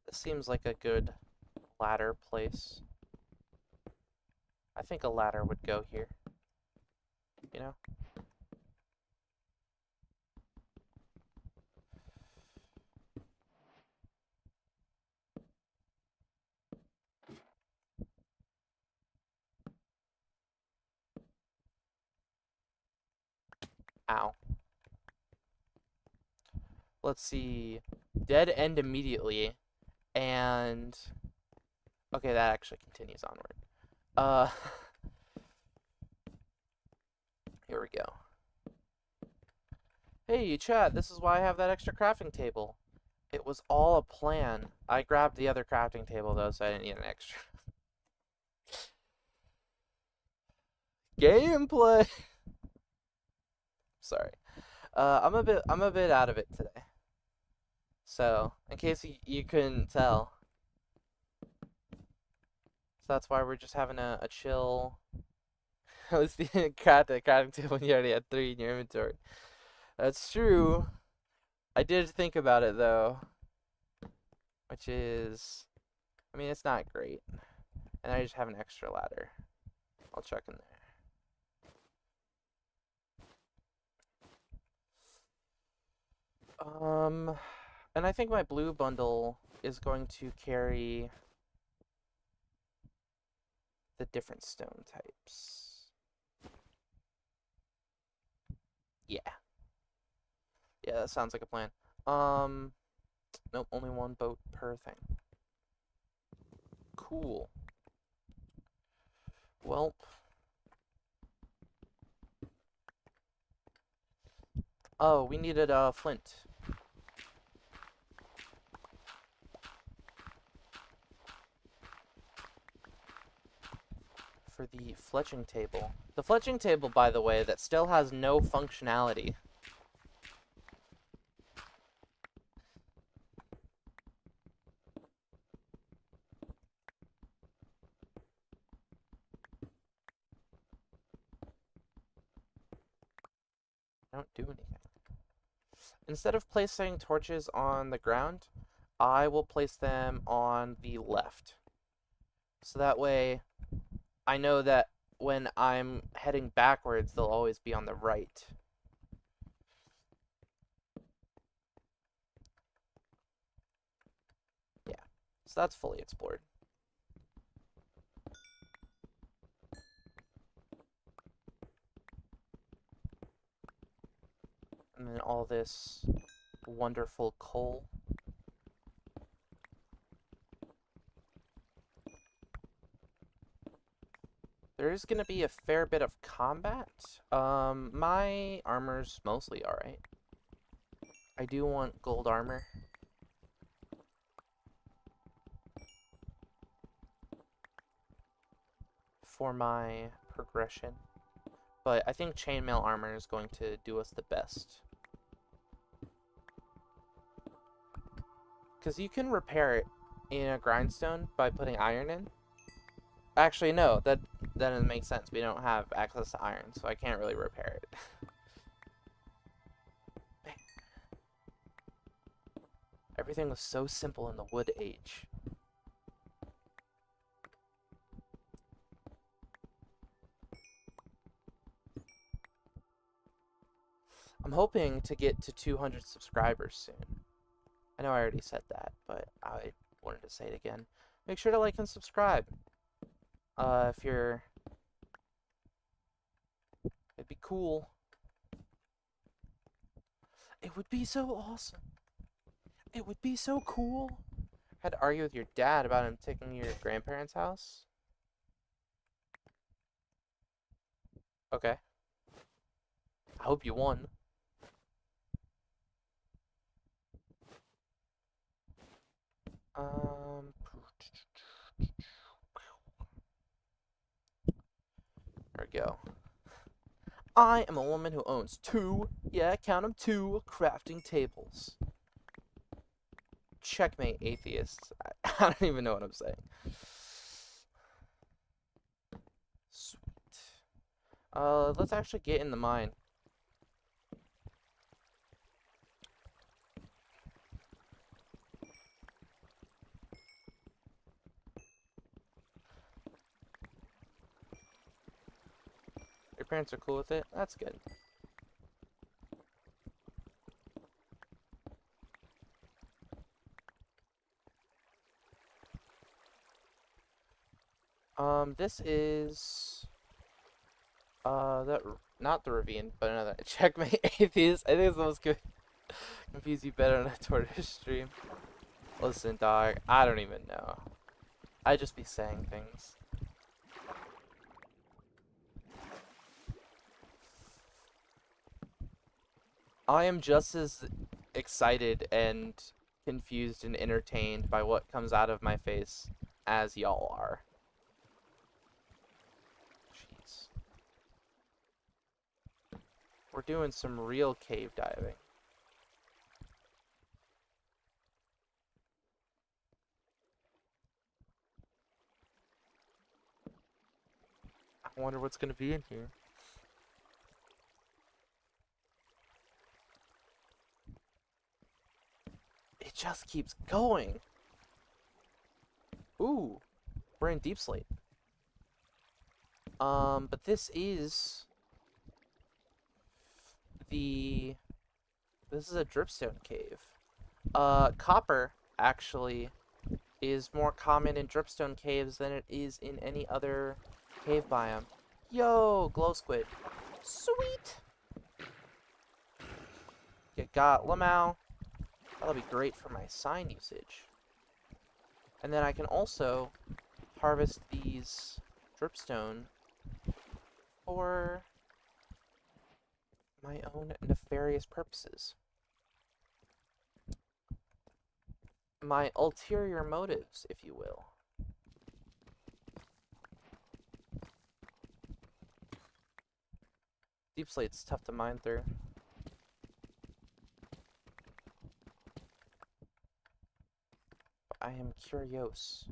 Speaker 1: This seems like a good ladder place. I think a ladder would go here. You know? Ow. Let's see. Dead end immediately. And... Okay, that actually continues onward. Here we go. Hey, chat, this is why I have that extra crafting table. It was all a plan. I grabbed the other crafting table, though, so I didn't need an extra. Gameplay! Sorry. I'm a bit out of it today. So, in case you couldn't tell. So that's why we're just having a chill... At least you didn't craft the crafting table when you already had 3 in your inventory. That's true. I did think about it, though. Which is... I mean, it's not great. And I just have an extra ladder. I'll check in there. And I think my blue bundle is going to carry the different stone types. Yeah. Yeah, that sounds like a plan. Nope, only 1 boat per thing. Cool. Well. Oh, we needed flint. For the fletching table. The fletching table, by the way, that still has no functionality. Don't do anything. Instead of placing torches on the ground, I will place them on the left. So that way, I know that when I'm heading backwards, they'll always be on the right. Yeah, so that's fully explored. And then all this wonderful coal. There is going to be a fair bit of combat. My armor's mostly alright. I do want gold armor. for my progression. But I think chainmail armor is going to do us the best. Because you can repair it in a grindstone by putting iron in. Actually, no, that doesn't make sense. We don't have access to iron, so I can't really repair it. Everything was so simple in the wood age. I'm hoping to get to 200 subscribers soon. I know I already said that, but I wanted to say it again. Make sure to like and subscribe. If you're... It'd be cool. It would be so awesome. It would be so cool. Had to argue with your dad about him taking you to your grandparents' house. Okay. I hope you won. There we go. I am a woman who owns 2, yeah, count them, 2 crafting tables. Checkmate, atheists. I don't even know what I'm saying. Sweet. Let's actually get in the mine. Your parents are cool with it? That's good. This is not the ravine, but another checkmate atheist. I think it's the most good. Confuse you better on a tortoise stream. Listen, dog, I don't even know. I just be saying things. I am just as excited and confused and entertained by what comes out of my face as y'all are. Jeez. We're doing some real cave diving. I wonder what's gonna be in here. It just keeps going. Ooh, we're in deep slate. But this is this is a dripstone cave. Copper actually is more common in dripstone caves than it is in any other cave biome. Yo, glow squid. Sweet. You got Lamau. That'll be great for my sign usage. And then I can also harvest these dripstone for my own nefarious purposes. My ulterior motives, if you will. Deep slate's tough to mine through. I am curious.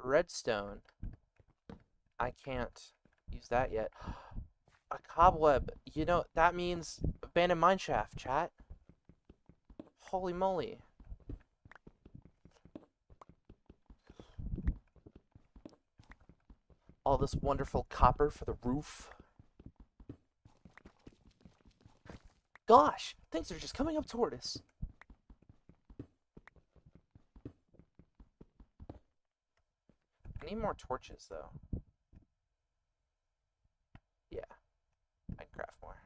Speaker 1: Redstone. I can't use that yet. A cobweb. You know, that means abandoned mineshaft, chat. Holy moly. All this wonderful copper for the roof. Gosh, things are just coming up toward us. I need more torches, though. Yeah, I can craft more.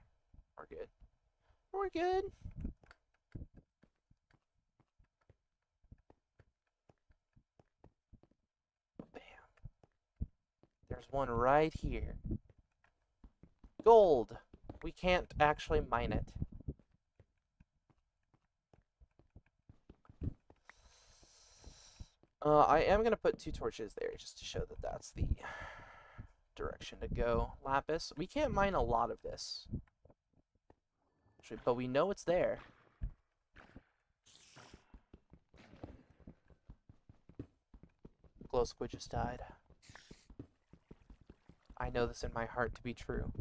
Speaker 1: We're good. We're good. Bam. There's one right here. Gold. We can't actually mine it. I am going to put 2 torches there just to show that that's the direction to go. Lapis. We can't mine a lot of this, but we know it's there. Glow squid just died. I know this in my heart to be true.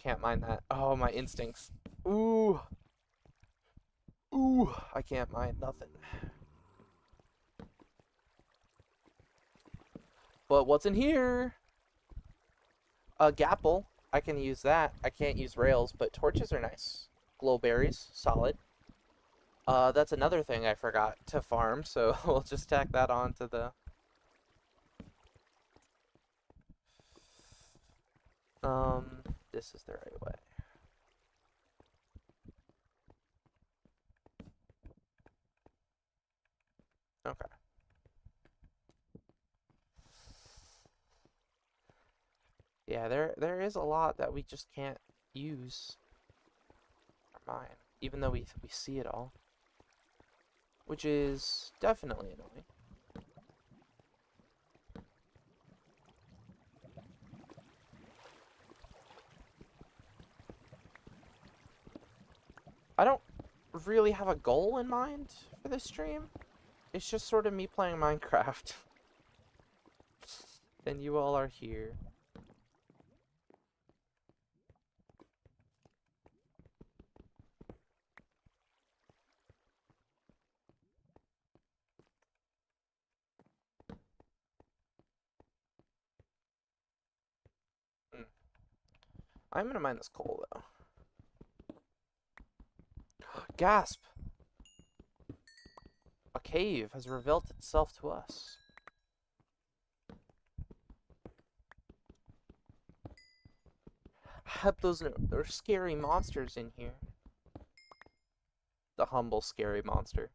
Speaker 1: Can't mine that. Oh, my instincts. Ooh. Ooh, I can't mine nothing. But what's in here? A gapple. I can use that. I can't use rails, but torches are nice. Glowberries, solid. That's another thing I forgot to farm, so we'll just tack that on to the... This is the right way. Okay. Yeah, there is a lot that we just can't use or mine, even though we see it all, which is definitely annoying. I don't really have a goal in mind for this stream. It's just sort of me playing Minecraft. And you all are here. I'm gonna mine this coal, though. Gasp! A cave has revealed itself to us. I hope those are scary monsters in here. The humble scary monster.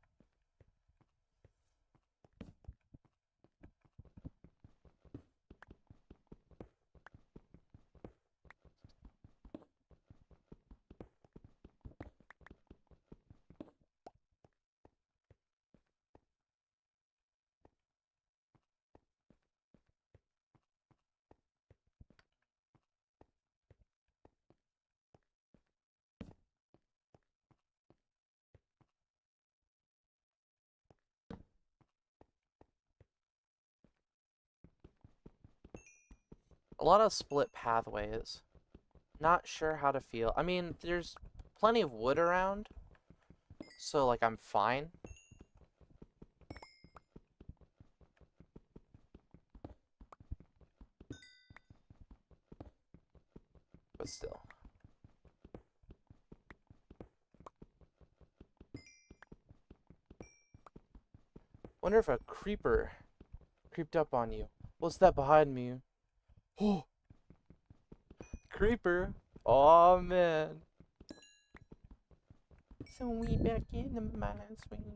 Speaker 1: A lot of split pathways. Not sure how to feel. I mean, there's plenty of wood around, so, like, I'm fine. But still. Wonder if a creeper creeped up on you. What's that behind me? Oh! Creeper! Aw, man. So we back in the mine swing.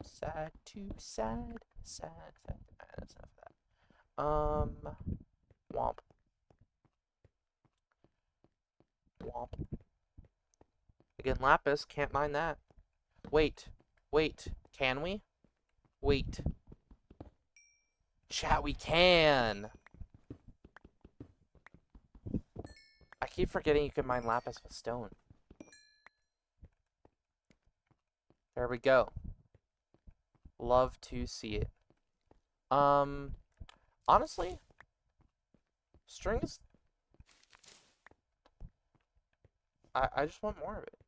Speaker 1: Side to side, side, side. Alright, that's enough of that. Womp. Womp. Again, lapis, can't mine that. Wait, wait, can we? Wait. Chat, we can! I keep forgetting you can mine lapis with stone. There we go. Love to see it. Honestly, string is... I just want more of it.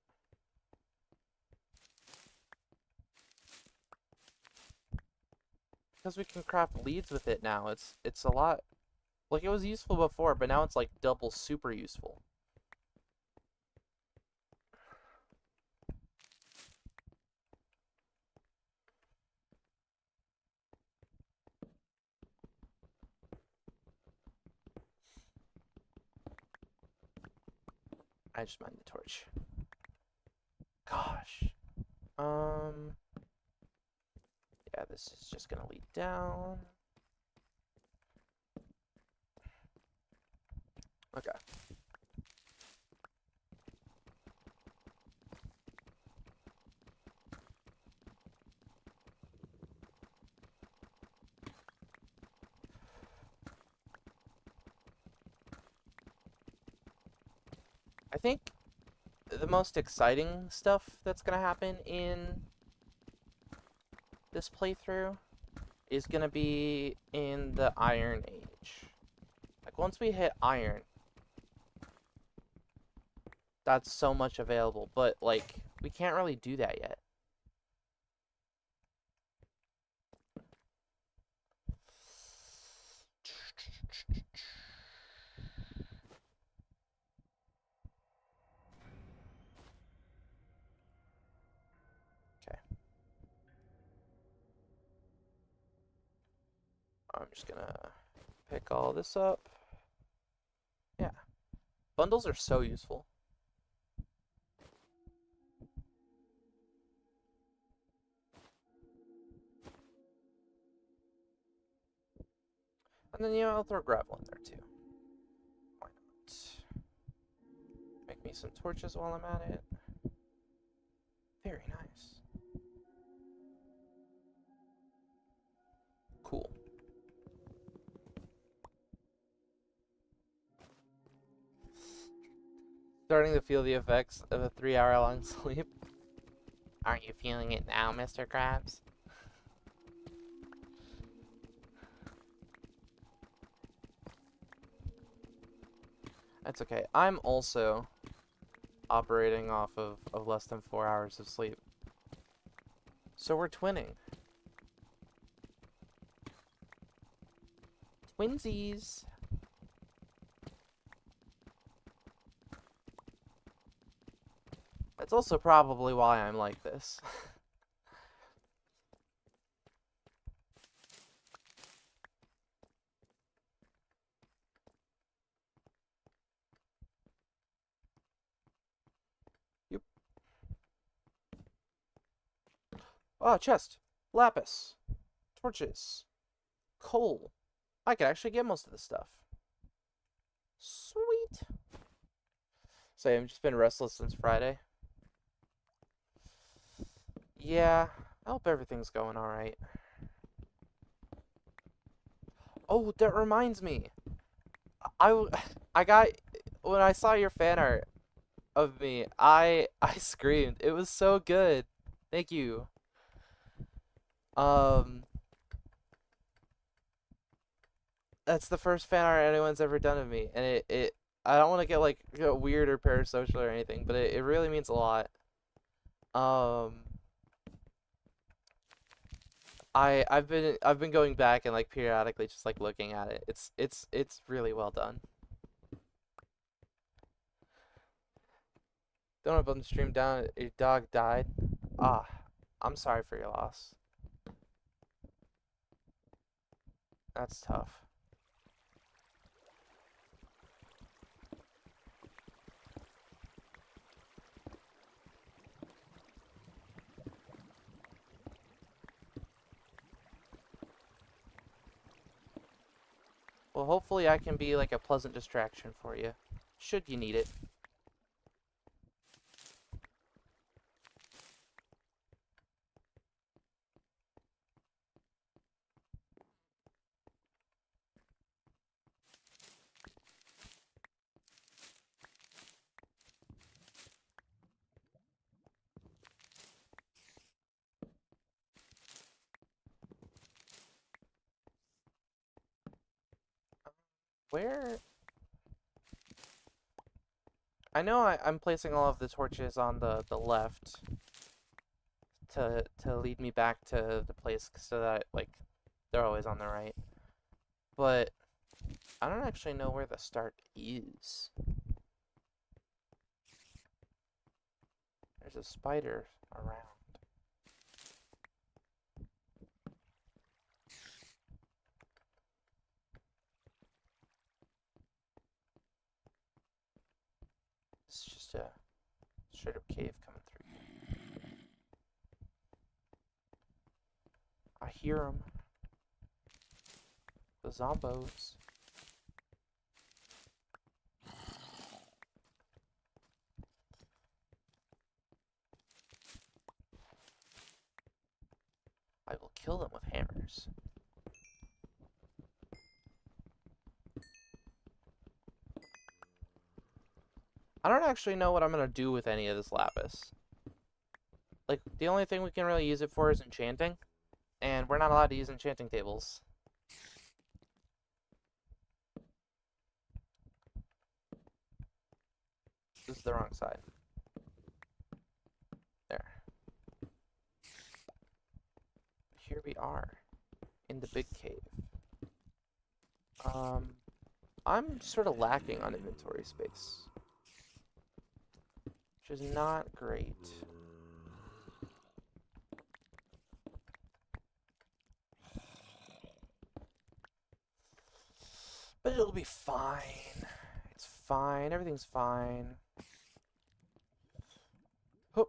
Speaker 1: Because we can craft leads with it now. It's a lot... Like, it was useful before, but now it's, like, double super useful. I just mined the torch. Gosh. Yeah, this is just gonna lead down. Okay. I think the most exciting stuff that's gonna happen in this playthrough is gonna be in the Iron Age. Like, once we hit Iron, that's so much available, but, like, we can't really do that yet. Okay. I'm just gonna pick all this up. Yeah. Bundles are so useful. And then, I'll throw gravel in there too. Why not? Make me some torches while I'm at it. Very nice. Cool. Starting to feel the effects of a 3-hour-long sleep. Aren't you feeling it now, Mr. Krabs? That's okay. I'm also operating off of less than 4 hours of sleep. So we're twinning. Twinsies! That's also probably why I'm like this. Yep. Oh, chest. Lapis. Torches. Coal. I could actually get most of this stuff. Sweet. So I've just been restless since Friday. Yeah, I hope everything's going alright. Oh, that reminds me. I got, when I saw your fan art of me, I screamed. It was so good. Thank you. Um, that's the first fan art anyone's ever done of me, and I don't want to get like weird or parasocial or anything, but it really means a lot. Um, I've been going back and like periodically just like looking at it. It's really well done. Don't up on the stream down. A dog died. Ah, I'm sorry for your loss. That's tough. Well, hopefully I can be like a pleasant distraction for you, should you need it. Where? I know I'm placing all of the torches on the left to lead me back to the place so that like they're always on the right. But I don't actually know where the start is. There's a spider around. It's just a straight up cave coming through. I hear them. The zombos. I will kill them with hammers. I don't actually know what I'm gonna do with any of this lapis. Like, the only thing we can really use it for is enchanting, and we're not allowed to use enchanting tables. This is the wrong side. There. Here we are, in the big cave. I'm sort of lacking on inventory space, which is not great. But it'll be fine. It's fine. Everything's fine. Hoop.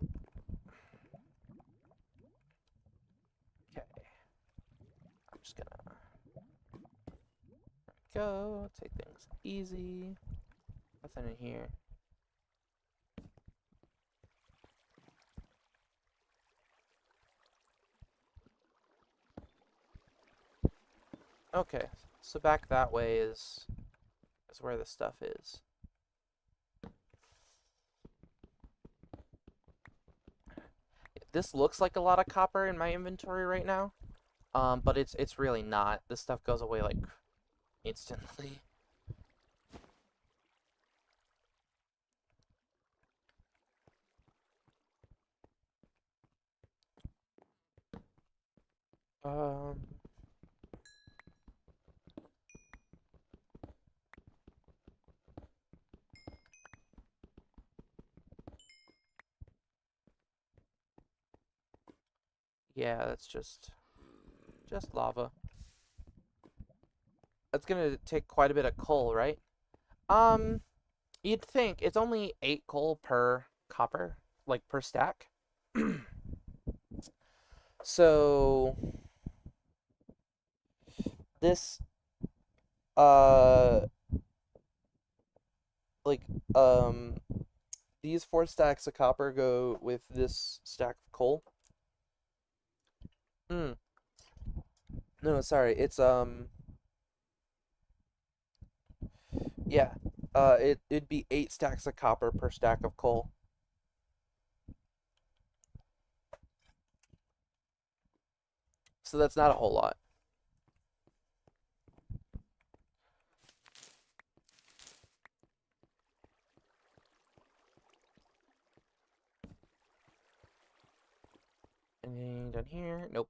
Speaker 1: Okay. I'm just gonna go. Take things easy. Nothing in here. Okay, so back that way is where the stuff is. This looks like a lot of copper in my inventory right now, but it's really not. This stuff goes away like instantly. Um. Yeah, that's just lava. That's gonna take quite a bit of coal, right? You'd think it's only 8 coal per copper, like per stack. So this uh like these 4 stacks of copper go with this stack of coal. Hmm. No, sorry. It's yeah. It'd be 8 stacks of copper per stack of coal. So that's not a whole lot. Anything down here? Nope.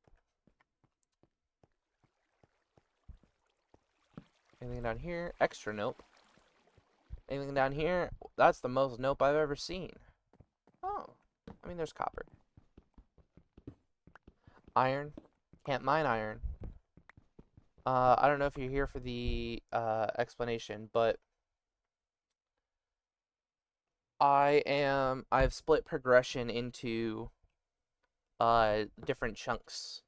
Speaker 1: Anything down here? Extra nope. Anything down here? That's the most nope I've ever seen. Oh. I mean, there's copper. Iron. Can't mine iron. I don't know if you're here for the explanation, but I've split progression into different chunks.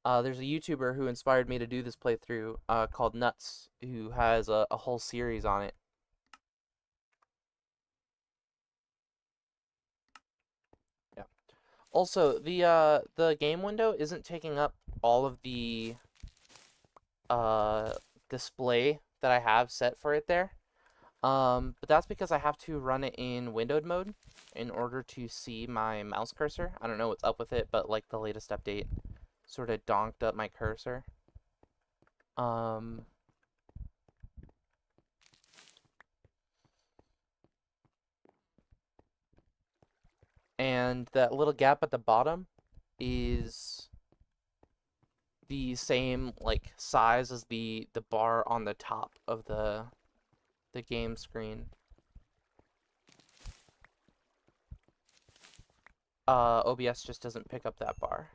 Speaker 1: There's a YouTuber who inspired me to do this playthrough called Nuts, who has a whole series on it. Yeah. Also, the game window isn't taking up all of the display that I have set for it there. But that's because I have to run it in windowed mode in order to see my mouse cursor. I don't know what's up with it, but like the latest update sort of donked up my cursor. And that little gap at the bottom is the same like size as the bar on the top of the game screen. OBS just doesn't pick up that bar.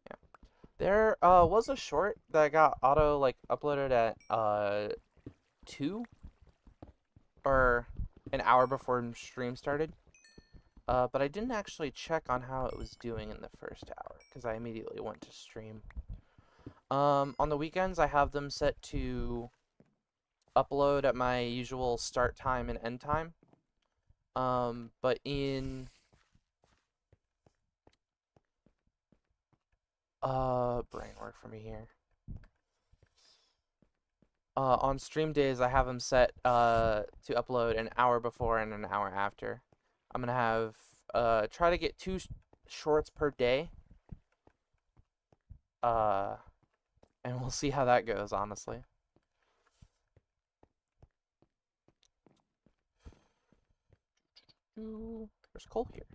Speaker 1: Yeah. There was a short that got auto like uploaded at 2 or an hour before stream started. But I didn't actually check on how it was doing in the first hour because I immediately went to stream. On the weekends, I have them set to upload at my usual start time and end time. But in brain work for me here. On stream days, I have them set to upload an hour before and an hour after. I'm gonna have try to get two shorts per day. Uh, and we'll see how that goes, honestly. Ooh, there's coal here.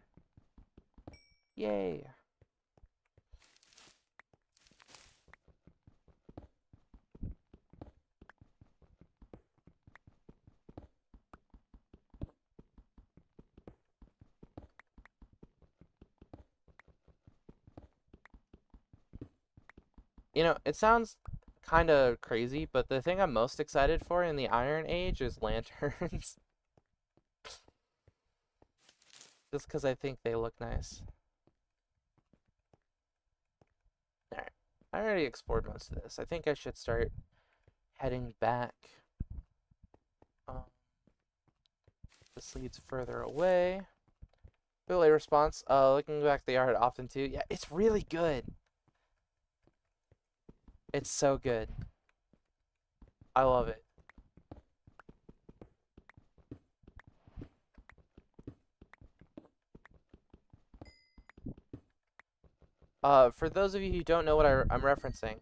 Speaker 1: Yay. You know, it sounds kind of crazy, but the thing I'm most excited for in the Iron Age is lanterns. Just because I think they look nice. Alright. I already explored most of this. I think I should start heading back. This leads further away. Billy response. Looking back at the art often too. Yeah, it's really good. It's so good. I love it. For those of you who don't know what I'm referencing,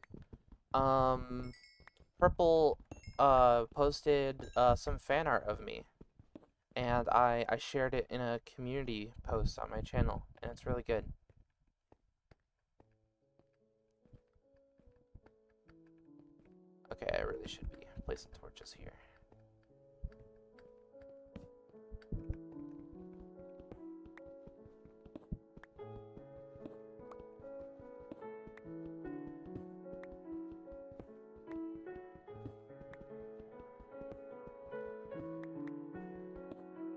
Speaker 1: Purple posted some fan art of me, and I shared it in a community post on my channel, and it's really good. Okay, I really should be placing torches here.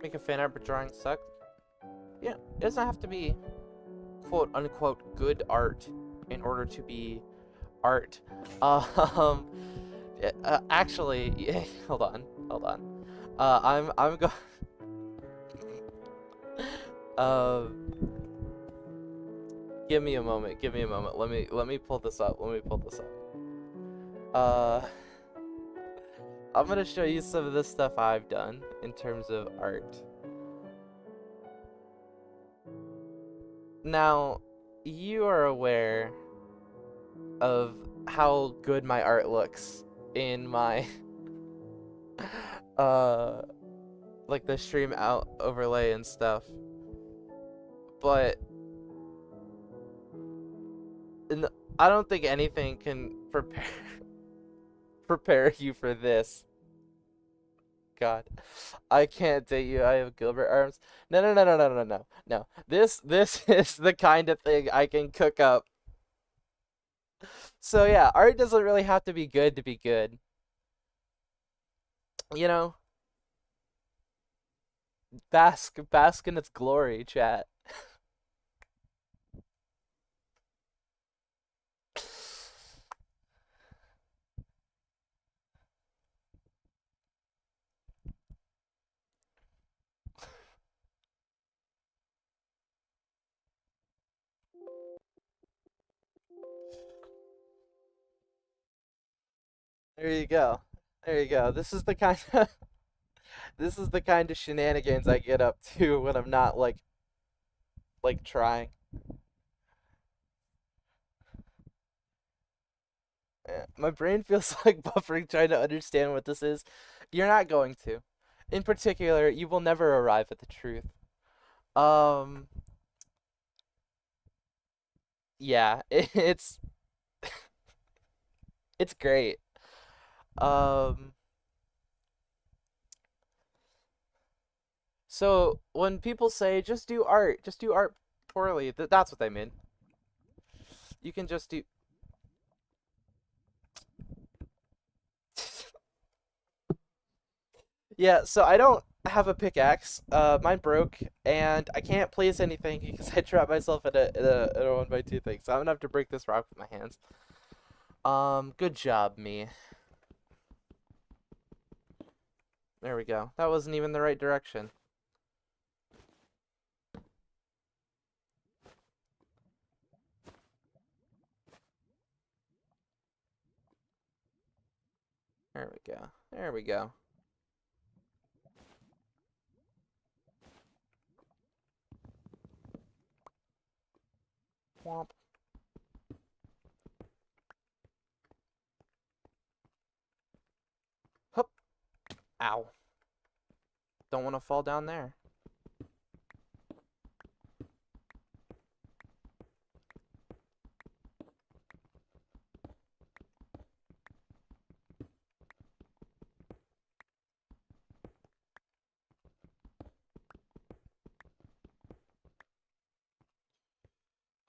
Speaker 1: Make a fan art but drawing sucked. Yeah, it doesn't have to be quote unquote good art in order to be art. Actually, yeah, hold on. I'm going. Give me a moment. Give me a moment. Let me pull this up. Let me pull this up. I'm gonna show you some of the stuff I've done in terms of art. Now, you are aware of how good my art looks in my like the stream out overlay and stuff. But I don't think anything can prepare you for this. God, I can't date you. I have Gilbert arms. No. This is the kind of thing I can cook up. So yeah, art doesn't really have to be good to be good. You know, bask in its glory, chat. There you go. There you go. This is the kind of this is the kind of shenanigans I get up to when I'm not like trying. My brain feels like buffering trying to understand what this is. You're not going to. In particular, you will never arrive at the truth. Um, yeah, it's great. Um, so when people say just do art poorly, that's what they mean. You can just do. Yeah, so I don't have a pickaxe. Mine broke, and I can't place anything because I trapped myself in a 1x2 thing. So I'm gonna have to break this rock with my hands. Good job, me. There we go. That wasn't even the right direction. go. There we go. Womp. Hup. Ow. Don't want to fall down there.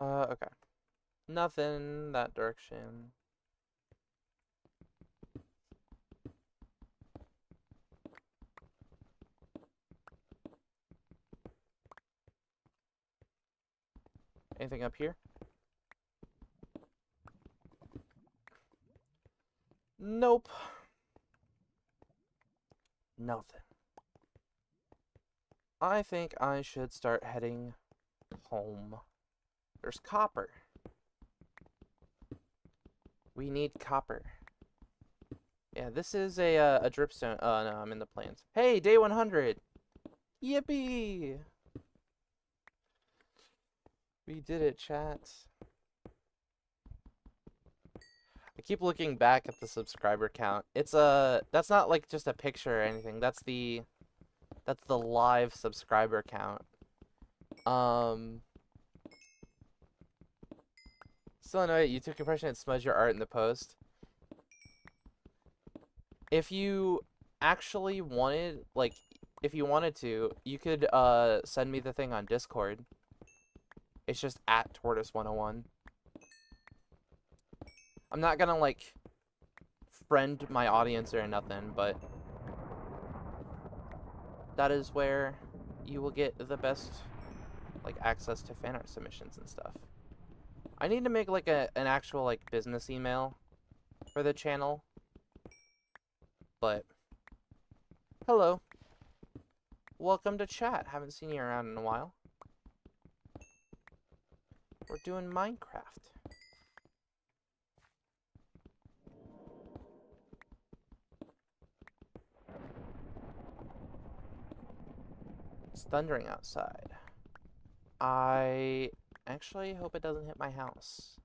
Speaker 1: Okay. Nothing that direction. Anything up here? Nope. Nothing. I think I should start heading home. There's copper. We need copper. Yeah, this is a dripstone. Oh, no, I'm in the plains. Hey, day 100! Yippee! We did it, chat. I keep looking back at the subscriber count. It's that's not like just a picture or anything. That's the live subscriber count. Still annoyed you took compression and smudged your art in the post. If you actually wanted, like, if you wanted to, you could send me the thing on Discord. It's just at Tortoise101. I'm not gonna, like, friend my audience or nothing, but that is where you will get the best, like, access to fan art submissions and stuff. I need to make, like, an actual, like, business email for the channel. But, hello. Welcome to chat. Haven't seen you around in a while. We're doing Minecraft. It's thundering outside. I actually hope it doesn't hit my house.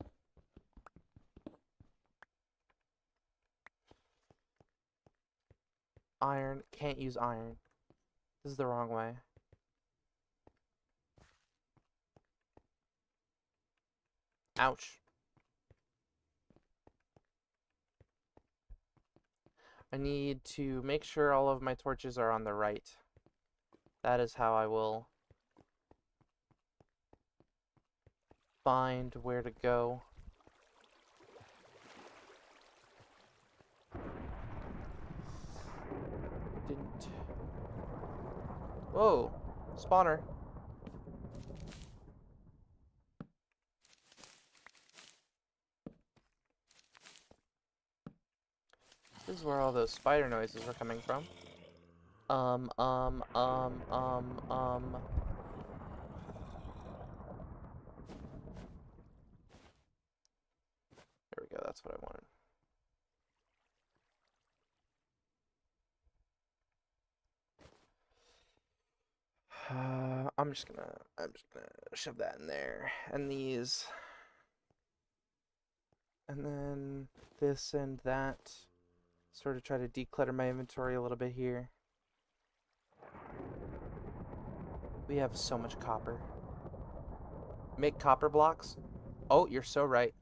Speaker 1: Iron. Can't use iron. This is the wrong way. Ouch. I need to make sure all of my torches are on the right. That is how I will find where to go. Didn't. Whoa, spawner. This is where all those spider noises were coming from. There we go, that's what I wanted. I'm just gonna shove that in there, and these, and then this and that. Sort of try to declutter my inventory a little bit here. We have so much copper. Make copper blocks? Oh, you're so right.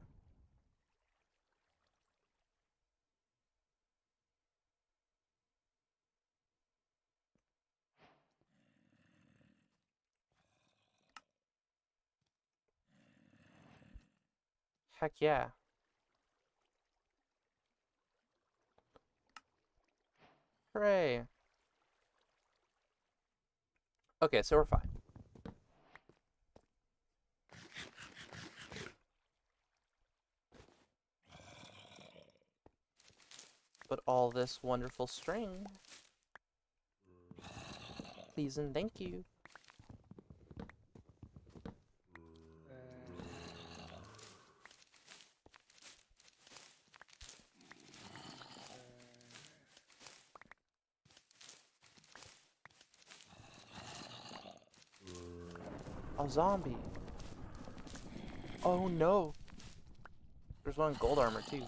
Speaker 1: Heck yeah. Hooray. Okay, so we're fine. But all this wonderful string. Please and thank you. A zombie. Oh no. There's one gold armor too.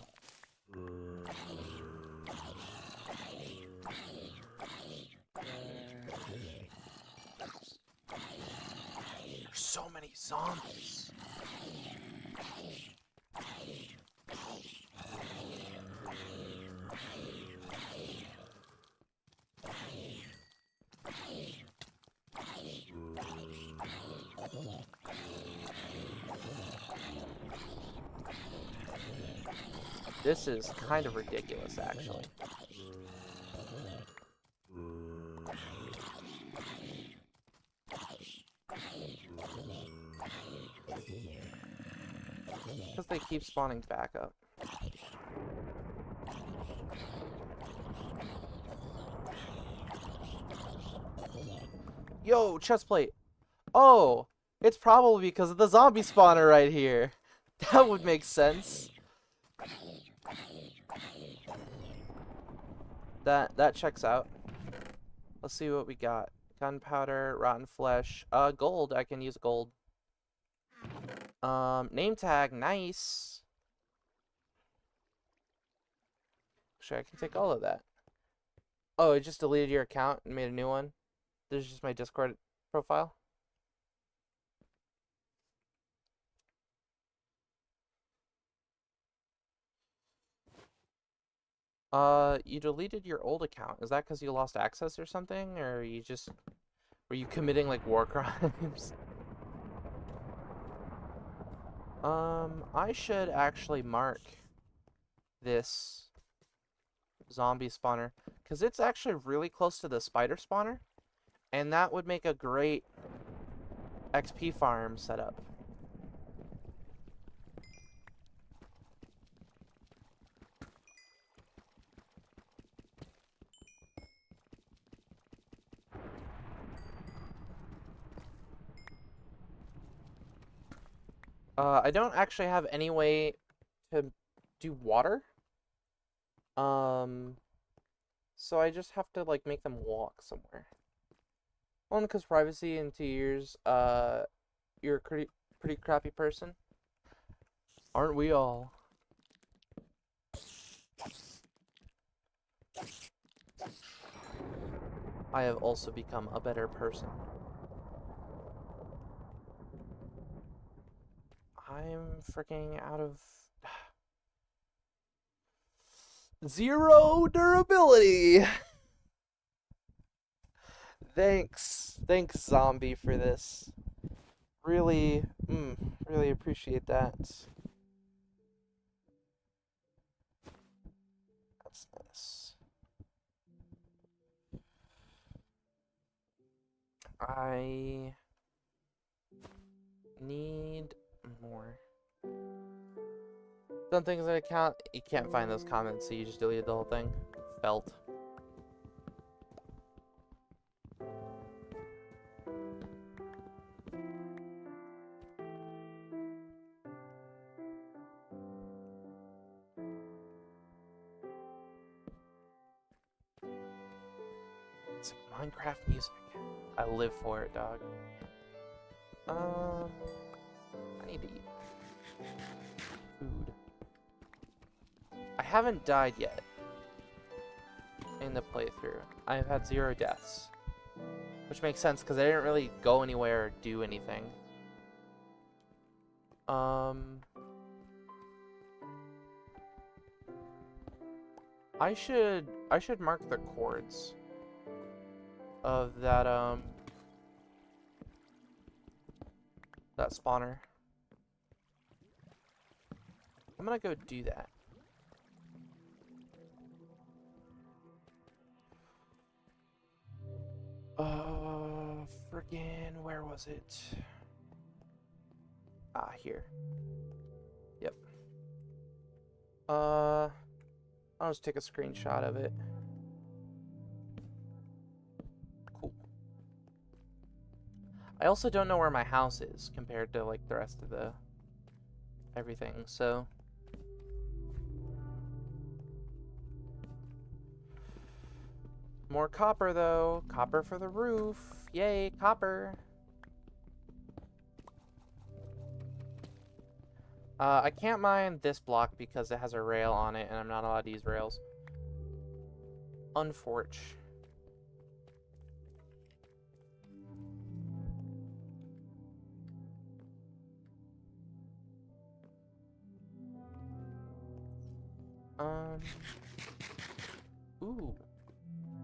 Speaker 1: There's so many zombies. This is kind of ridiculous, actually. Because they keep spawning back up. Yo, chest plate. Oh, it's probably because of the zombie spawner right here. That would make sense. That checks out. Let's see what we got. Gunpowder, rotten flesh, gold. I can use gold. Name tag, nice. Actually, I can take all of that. Oh, it just deleted your account and made a new one. This is just my Discord profile. You deleted your old account. Is that because you lost access or something? Or you just... Were you committing, like, war crimes? I should actually mark this zombie spawner. Because it's actually really close to the spider spawner. And that would make a great XP farm setup. I don't actually have any way to do water. So I just have to, like, make them walk somewhere. Only because privacy in 2 years, you're a pretty crappy person. Aren't we all? I have also become a better person. I'm freaking out of... 0 durability! Thanks, zombie, for this. Really, really appreciate that. That's nice. I need more. Some things that you can't find those comments, so you just deleted the whole thing. Felt. It's like Minecraft music. I live for it, dog. I need to eat food. I haven't died yet in the playthrough. I've had 0 deaths, which makes sense because I didn't really go anywhere or do anything. I should mark the chords of that that spawner. I'm gonna go do that. Friggin', where was it? Ah, here. Yep. I'll just take a screenshot of it. Cool. I also don't know where my house is compared to, like, the rest of the everything, so... More copper, though. Copper for the roof. Yay, copper. I can't mine this block because it has a rail on it, and I'm not allowed to use rails. Unfortunate. Ooh.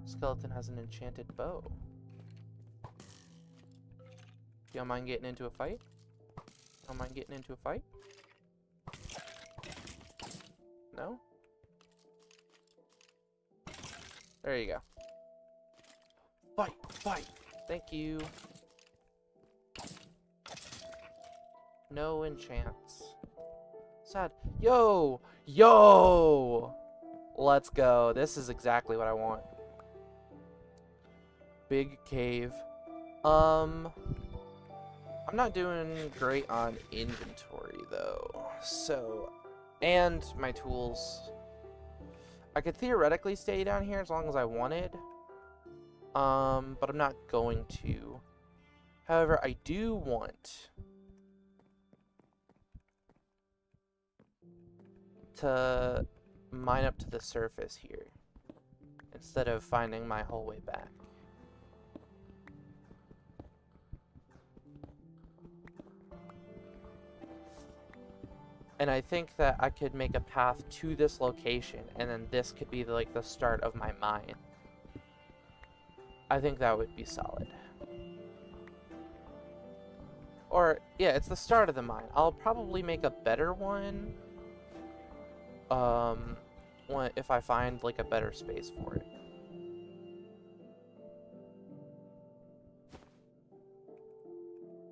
Speaker 1: Skeleton has an enchanted bow. Don't mind getting into a fight? Don't mind getting into a fight? No? There you go. Fight! Fight! Thank you. No enchants. Sad. Yo! Yo! Let's go. This is exactly what I want. Big cave. I'm not doing great on inventory though. So, and my tools. I could theoretically stay down here as long as I wanted. But I'm not going to. However, I do want to mine up to the surface here instead of finding my whole way back. And I think that I could make a path to this location, and then this could be like the start of my mine. I think that would be solid. Or, yeah, it's the start of the mine. I'll probably make a better one, if I find like a better space for it.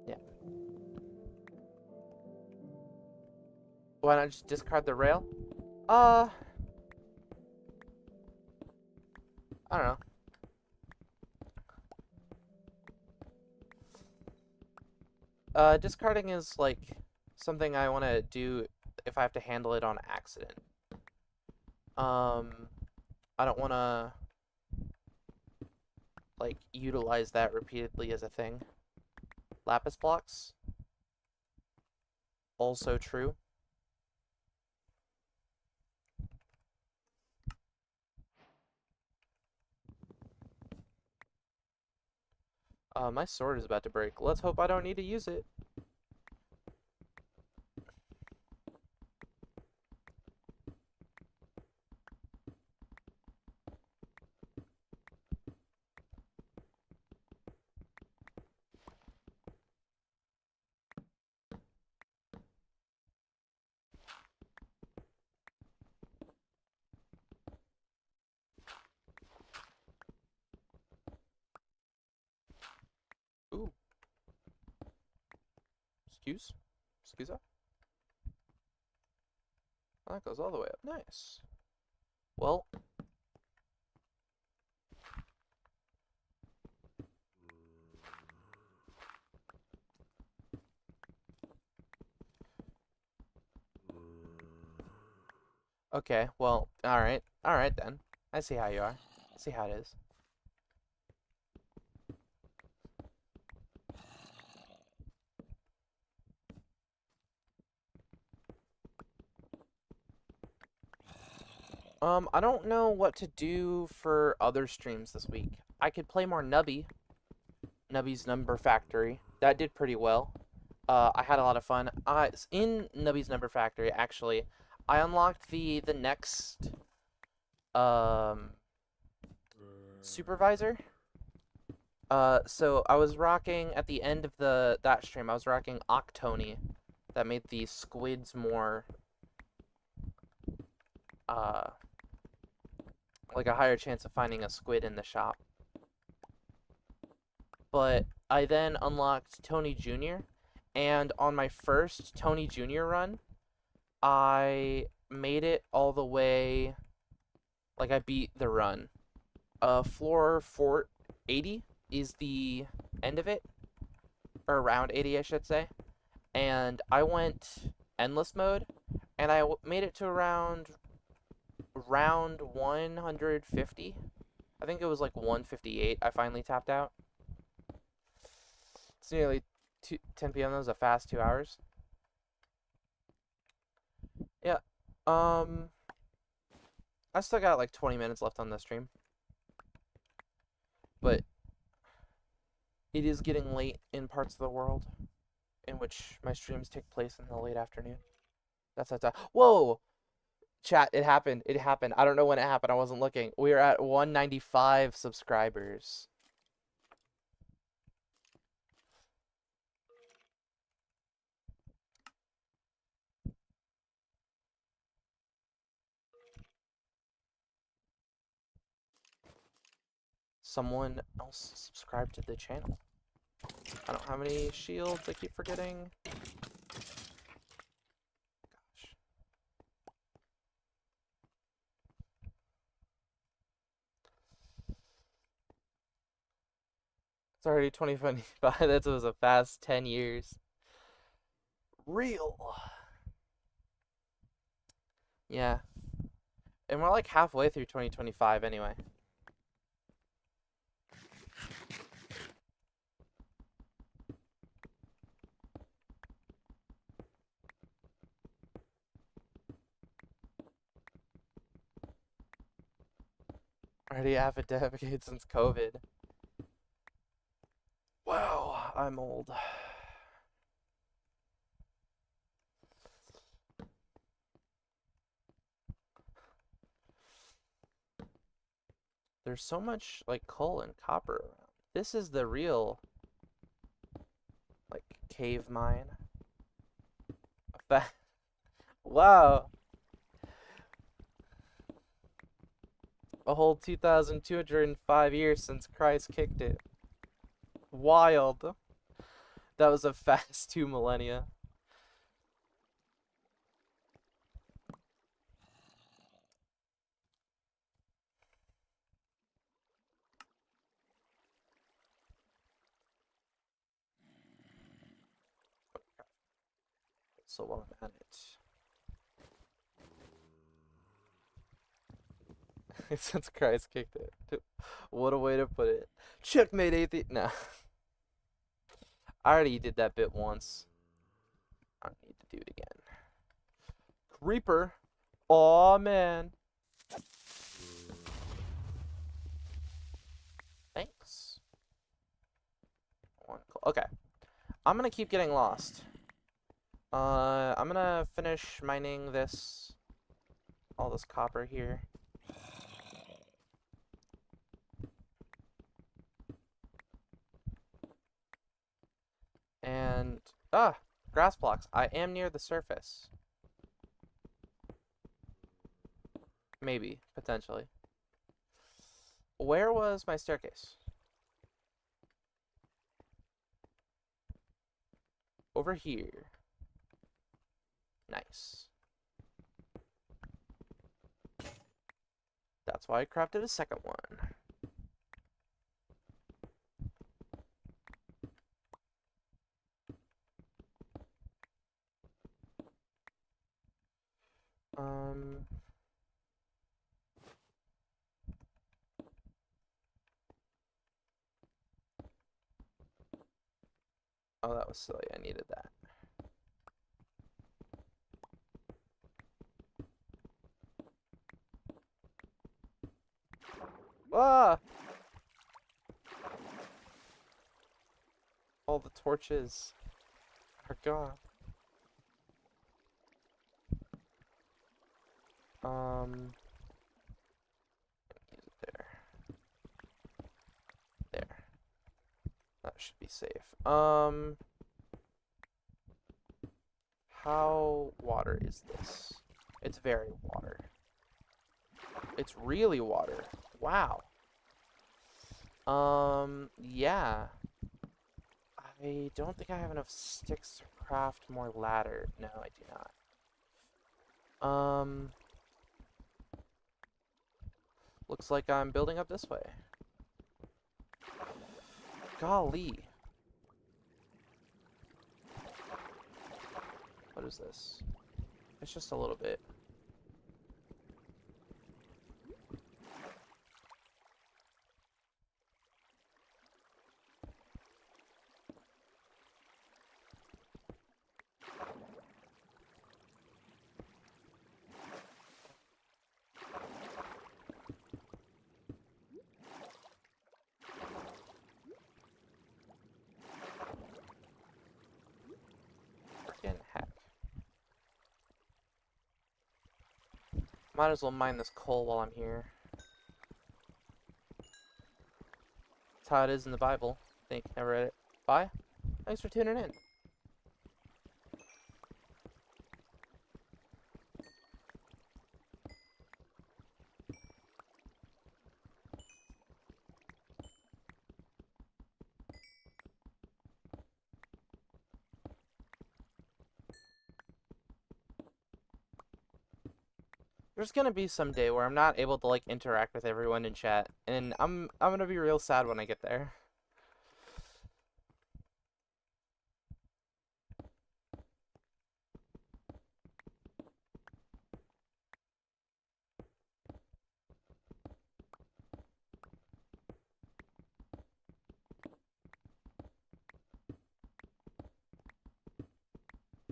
Speaker 1: Yeah. Why not just discard the rail? I don't know. Discarding is like something I want to do if I have to handle it on accident. I don't want to like utilize that repeatedly as a thing. Lapis blocks. Also true. My sword is about to break. Let's hope I don't need to use it. Ooh. Excuse that? Oh, that goes all the way up. Nice. Well. Okay, well, alright. Alright then. I see how you are. I see how it is. I don't know what to do for other streams this week. I could play more Nubby. Nubby's Number Factory. That did pretty well. I had a lot of fun. In Nubby's Number Factory, actually, I unlocked the next supervisor. So I was rocking at the end of that stream. I was rocking Octoni, that made the squids more like a higher chance of finding a squid in the shop. But I then unlocked Tony Jr. And on my first Tony Jr. run, I made it all the way, like I beat the run. Floor 480 is the end of it, or around 80 I should say. And I went endless mode, and I made it to round 150. I think it was like 158. I finally tapped out. It's nearly 10 p.m. That was a fast 2 hours. I still got like 20 minutes left on the stream, but it is getting late in parts of the world in which my streams take place in the late afternoon. That's that time. Whoa! Chat, it happened. It happened. I don't know when it happened. I wasn't looking. We are at 195 subscribers. Someone else subscribed to the channel. I don't have any shields. I keep forgetting. Gosh. It's already 2025. That was a fast 10 years. Real. Yeah. And we're like halfway through 2025 anyway. Already avid decade since COVID. Wow, I'm old. There's so much like coal and copper around. This is the real like cave mine. Wow. A whole 2,205 years since Christ kicked it. Wild. That was a fast 2 millennia. So while I'm at it. Since Christ kicked it. What a way to put it. Checkmate atheist. No. I already did that bit once. I don't need to do it again. Creeper. Aw, man. Thanks. Okay. I'm gonna keep getting lost. I'm gonna finish mining all this copper here. And, grass blocks. I am near the surface. Maybe, potentially. Where was my staircase? Over here. Nice. That's why I crafted a second one. Oh, that was silly. I needed that. Ah! All the torches are gone. Use it there. There. That should be safe. How water is this? It's very water. It's really water. Wow. Yeah. I don't think I have enough sticks to craft more ladder. No, I do not. Looks like I'm building up this way. Golly. What is this? It's just a little bit. Might as well mine this coal while I'm here. That's how it is in the Bible. Think, never read it. Bye. Thanks for tuning in. There's gonna be some day where I'm not able to like interact with everyone in chat, and I'm gonna be real sad when I get there.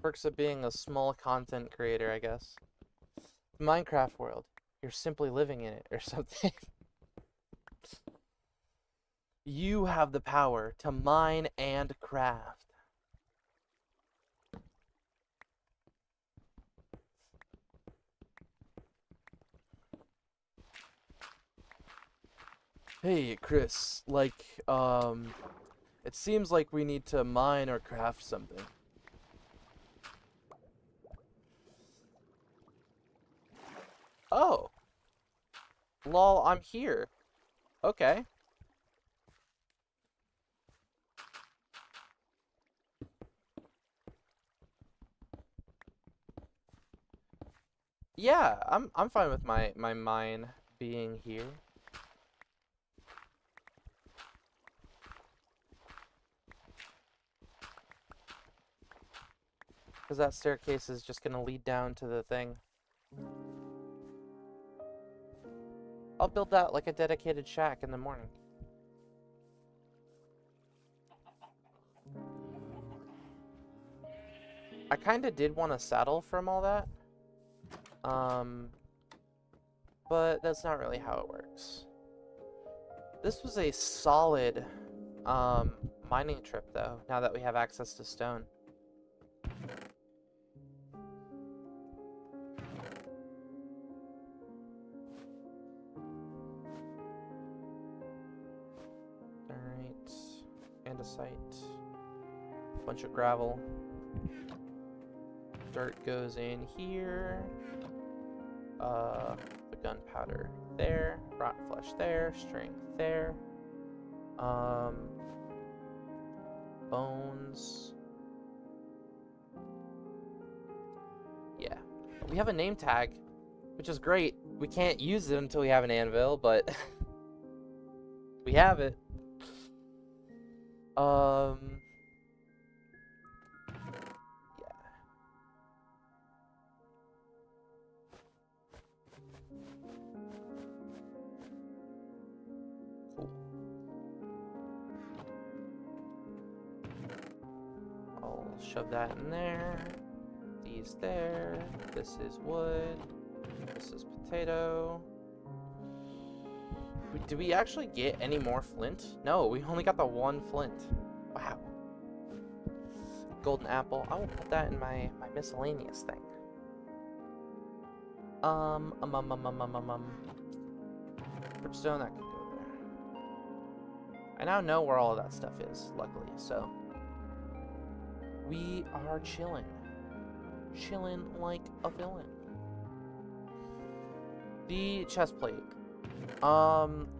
Speaker 1: Perks of being a small content creator, I guess. Minecraft world. You're simply living in it or something. You have the power to mine and craft. Hey, Chris, it seems like we need to mine or craft something. Oh. Lol, I'm here. Okay. Yeah, I'm fine with my mine being here. Because that staircase is just gonna lead down to the thing. I'll build that like a dedicated shack in the morning. I kinda did want a saddle from all that. But that's not really how it works. This was a solid, mining trip though, now that we have access to stone. Alright, andesite, bunch of gravel. Dirt goes in here. The gunpowder there, rotten flesh there, strength there. Bones. Yeah. We have a name tag, which is great. We can't use it until we have an anvil, but we have it. Yeah. Cool. I'll shove that in there. These there. This is wood. This is potato. Do we actually get any more flint? No, we only got the one flint. Wow. Golden apple. I will put that in my miscellaneous thing. Dripstone, that can go there. I now know where all of that stuff is, luckily, so. We are chilling. Chilling like a villain. The chest plate.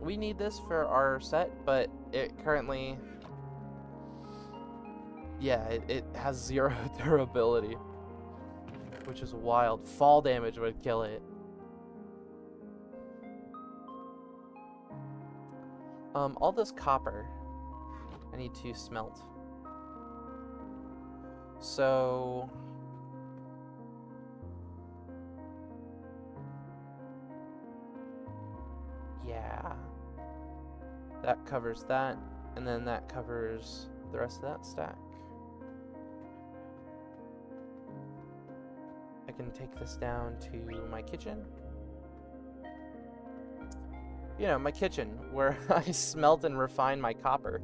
Speaker 1: We need this for our set, but it currently... Yeah, it has 0 durability. Which is wild. Fall damage would kill it. All this copper I need to smelt. So... yeah. That covers that, and then that covers the rest of that stack. I can take this down to my kitchen. You know, my kitchen, where I smelt and refine my copper.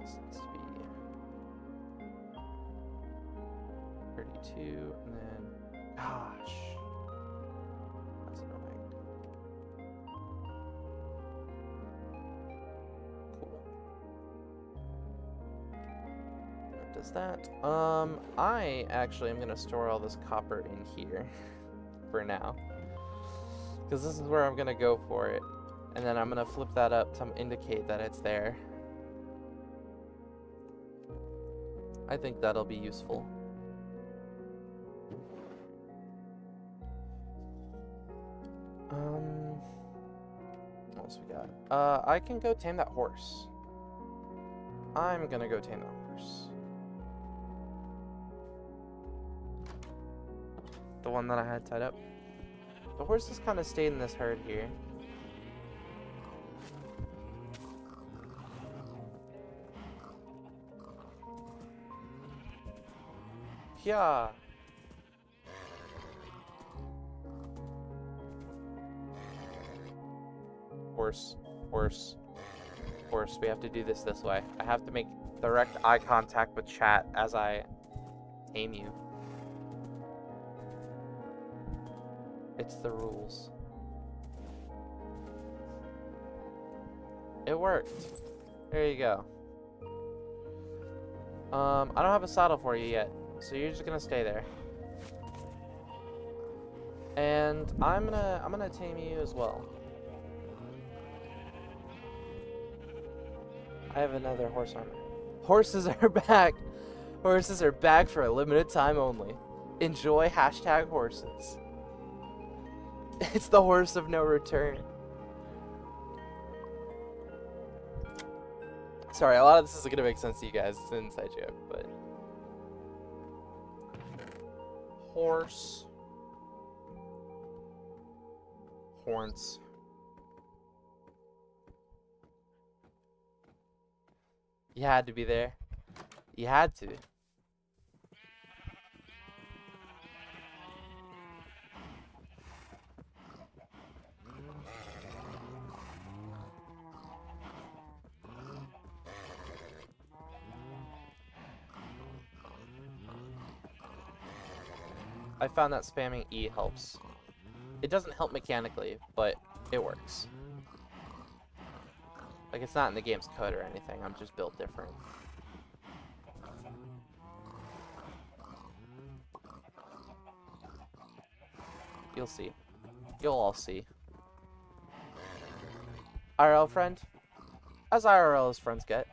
Speaker 1: This needs to be 32, and then, gosh, that's annoying. Cool. That does that. I actually am gonna store all this copper in here for now, because this is where I'm gonna go for it, and then I'm gonna flip that up to indicate that it's there. I think that'll be useful. What else we got? I can go tame that horse. I'm gonna go tame that horse. The one that I had tied up. The horse has kind of stayed in this herd here. Yeah. Horse, horse, horse. We have to do this way. I have to make direct eye contact with chat as I tame you. It's the rules. It worked. There you go. I don't have a saddle for you yet, so you're just gonna stay there. And I'm gonna tame you as well. I have another horse armor. Horses are back. Horses are back for a limited time only. Enjoy #horses. It's the horse of no return. Sorry, a lot of this isn't gonna make sense to you guys. It's an inside joke, but horse, horns. You had to be there. You had to. I found that spamming E helps. It doesn't help mechanically, but it works. Like, it's not in the game's code or anything, I'm just built different. You'll see. You'll all see. IRL friend? As IRL as friends get.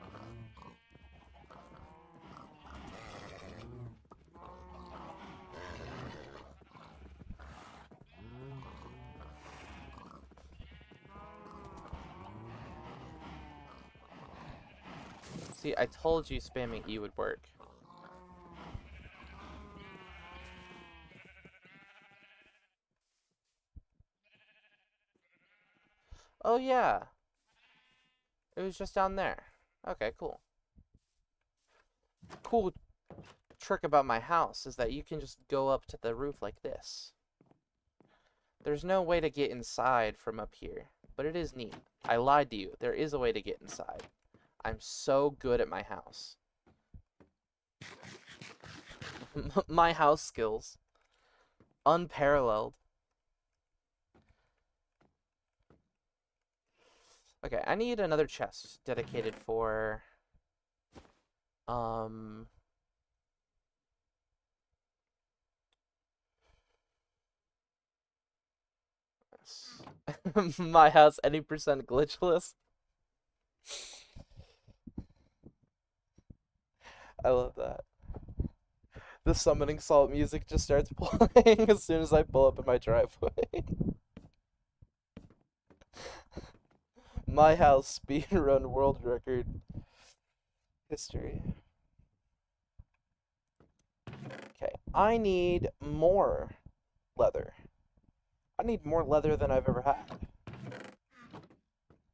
Speaker 1: See, I told you spamming E would work. Oh yeah. It was just down there. Okay, cool. Cool trick about my house is that you can just go up to the roof like this. There's no way to get inside from up here, but it is neat. I lied to you. There is a way to get inside. I'm so good at my house. My house skills. Unparalleled. Okay, I need another chest dedicated for... My house, any percent glitchless. I love that. The summoning salt music just starts playing as soon as I pull up in my driveway. My house speedrun world record history. Okay, I need more leather. I need more leather than I've ever had.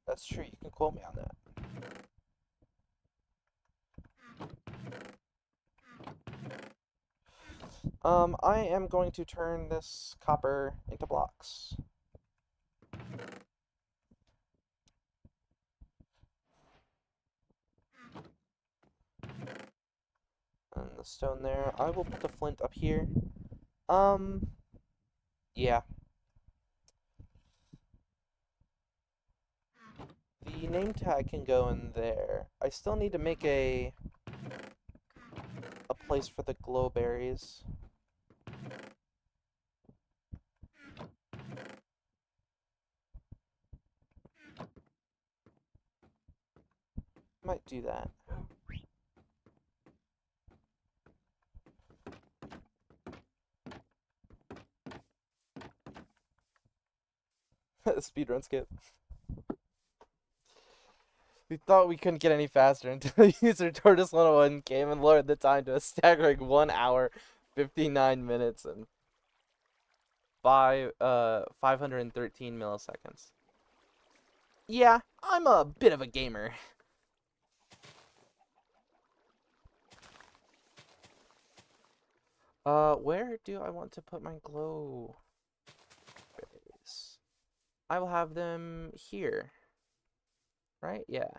Speaker 1: That's true, you can quote me on that. I am going to turn this copper into blocks. stone there. I will put the flint up here. Yeah. The name tag can go in there. I still need to make a place for the glowberries. Might do that. Speedrun skip. We thought we couldn't get any faster until user Tortoise 101 came and lowered the time to a staggering 1 hour, 59 minutes, and 513 milliseconds. Yeah, I'm a bit of a gamer. Where do I want to put my glow berries? I will have them here. Right? Yeah.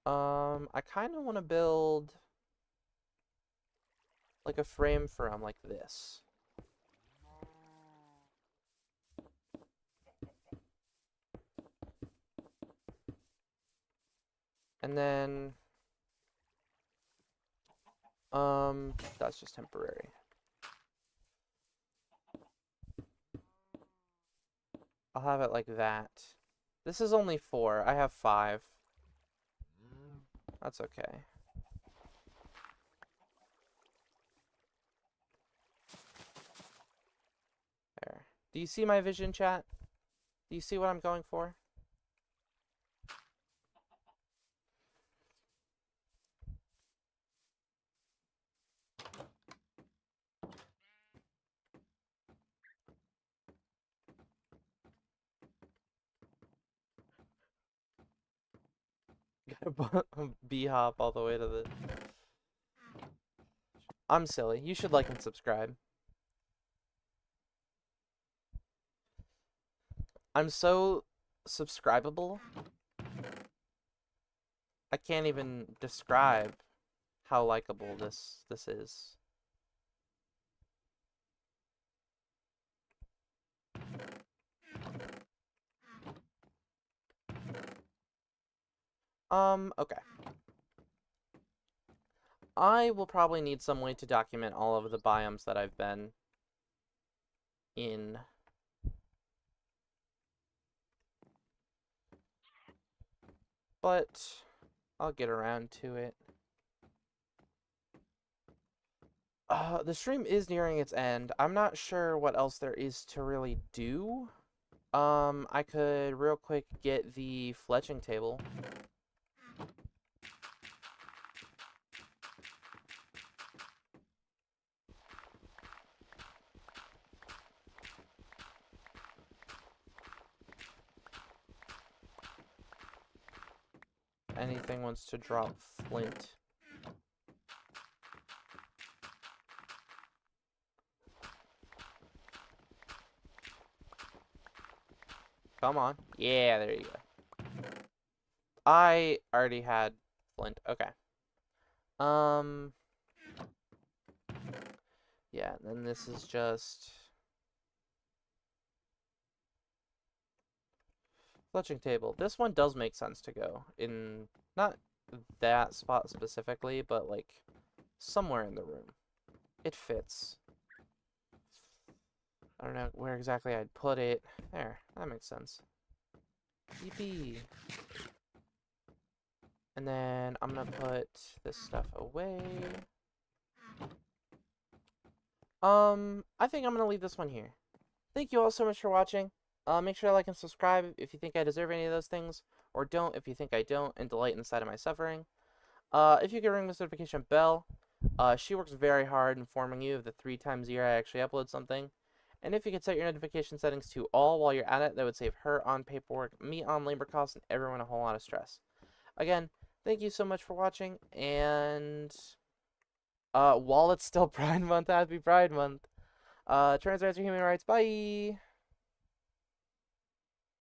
Speaker 1: I kind of want to build like a frame for them like this. And then that's just temporary. I'll have it like that. This is only 4. I have 5. That's okay. There. Do you see my vision, chat? Do you see what I'm going for? Gotta B-hop all the way to the... I'm silly. You should like and subscribe. I'm so subscribable. I can't even describe how likable this is. Okay. I will probably need some way to document all of the biomes that I've been in. But I'll get around to it. The stream is nearing its end. I'm not sure what else there is to really do. I could real quick get the fletching table. Anything wants to drop flint. Come on. Yeah, there you go. I already had flint. Okay. Yeah, then this is just... fletching table. This one does make sense to go in, not that spot specifically, but like somewhere in the room. It fits. I don't know where exactly I'd put it. There, that makes sense. Yippee. And then I'm gonna put this stuff away. I think I'm gonna leave this one here. Thank you all so much for watching. Make sure to like and subscribe if you think I deserve any of those things, or don't if you think I don't, and delight in the sight of my suffering. If you could ring this notification bell, she works very hard informing you of the 3 times a year I actually upload something. And if you could set your notification settings to all while you're at it, that would save her on paperwork, me on labor costs, and everyone a whole lot of stress. Again, thank you so much for watching, and while it's still Pride Month, happy Pride Month. Trans rights are human rights. Bye!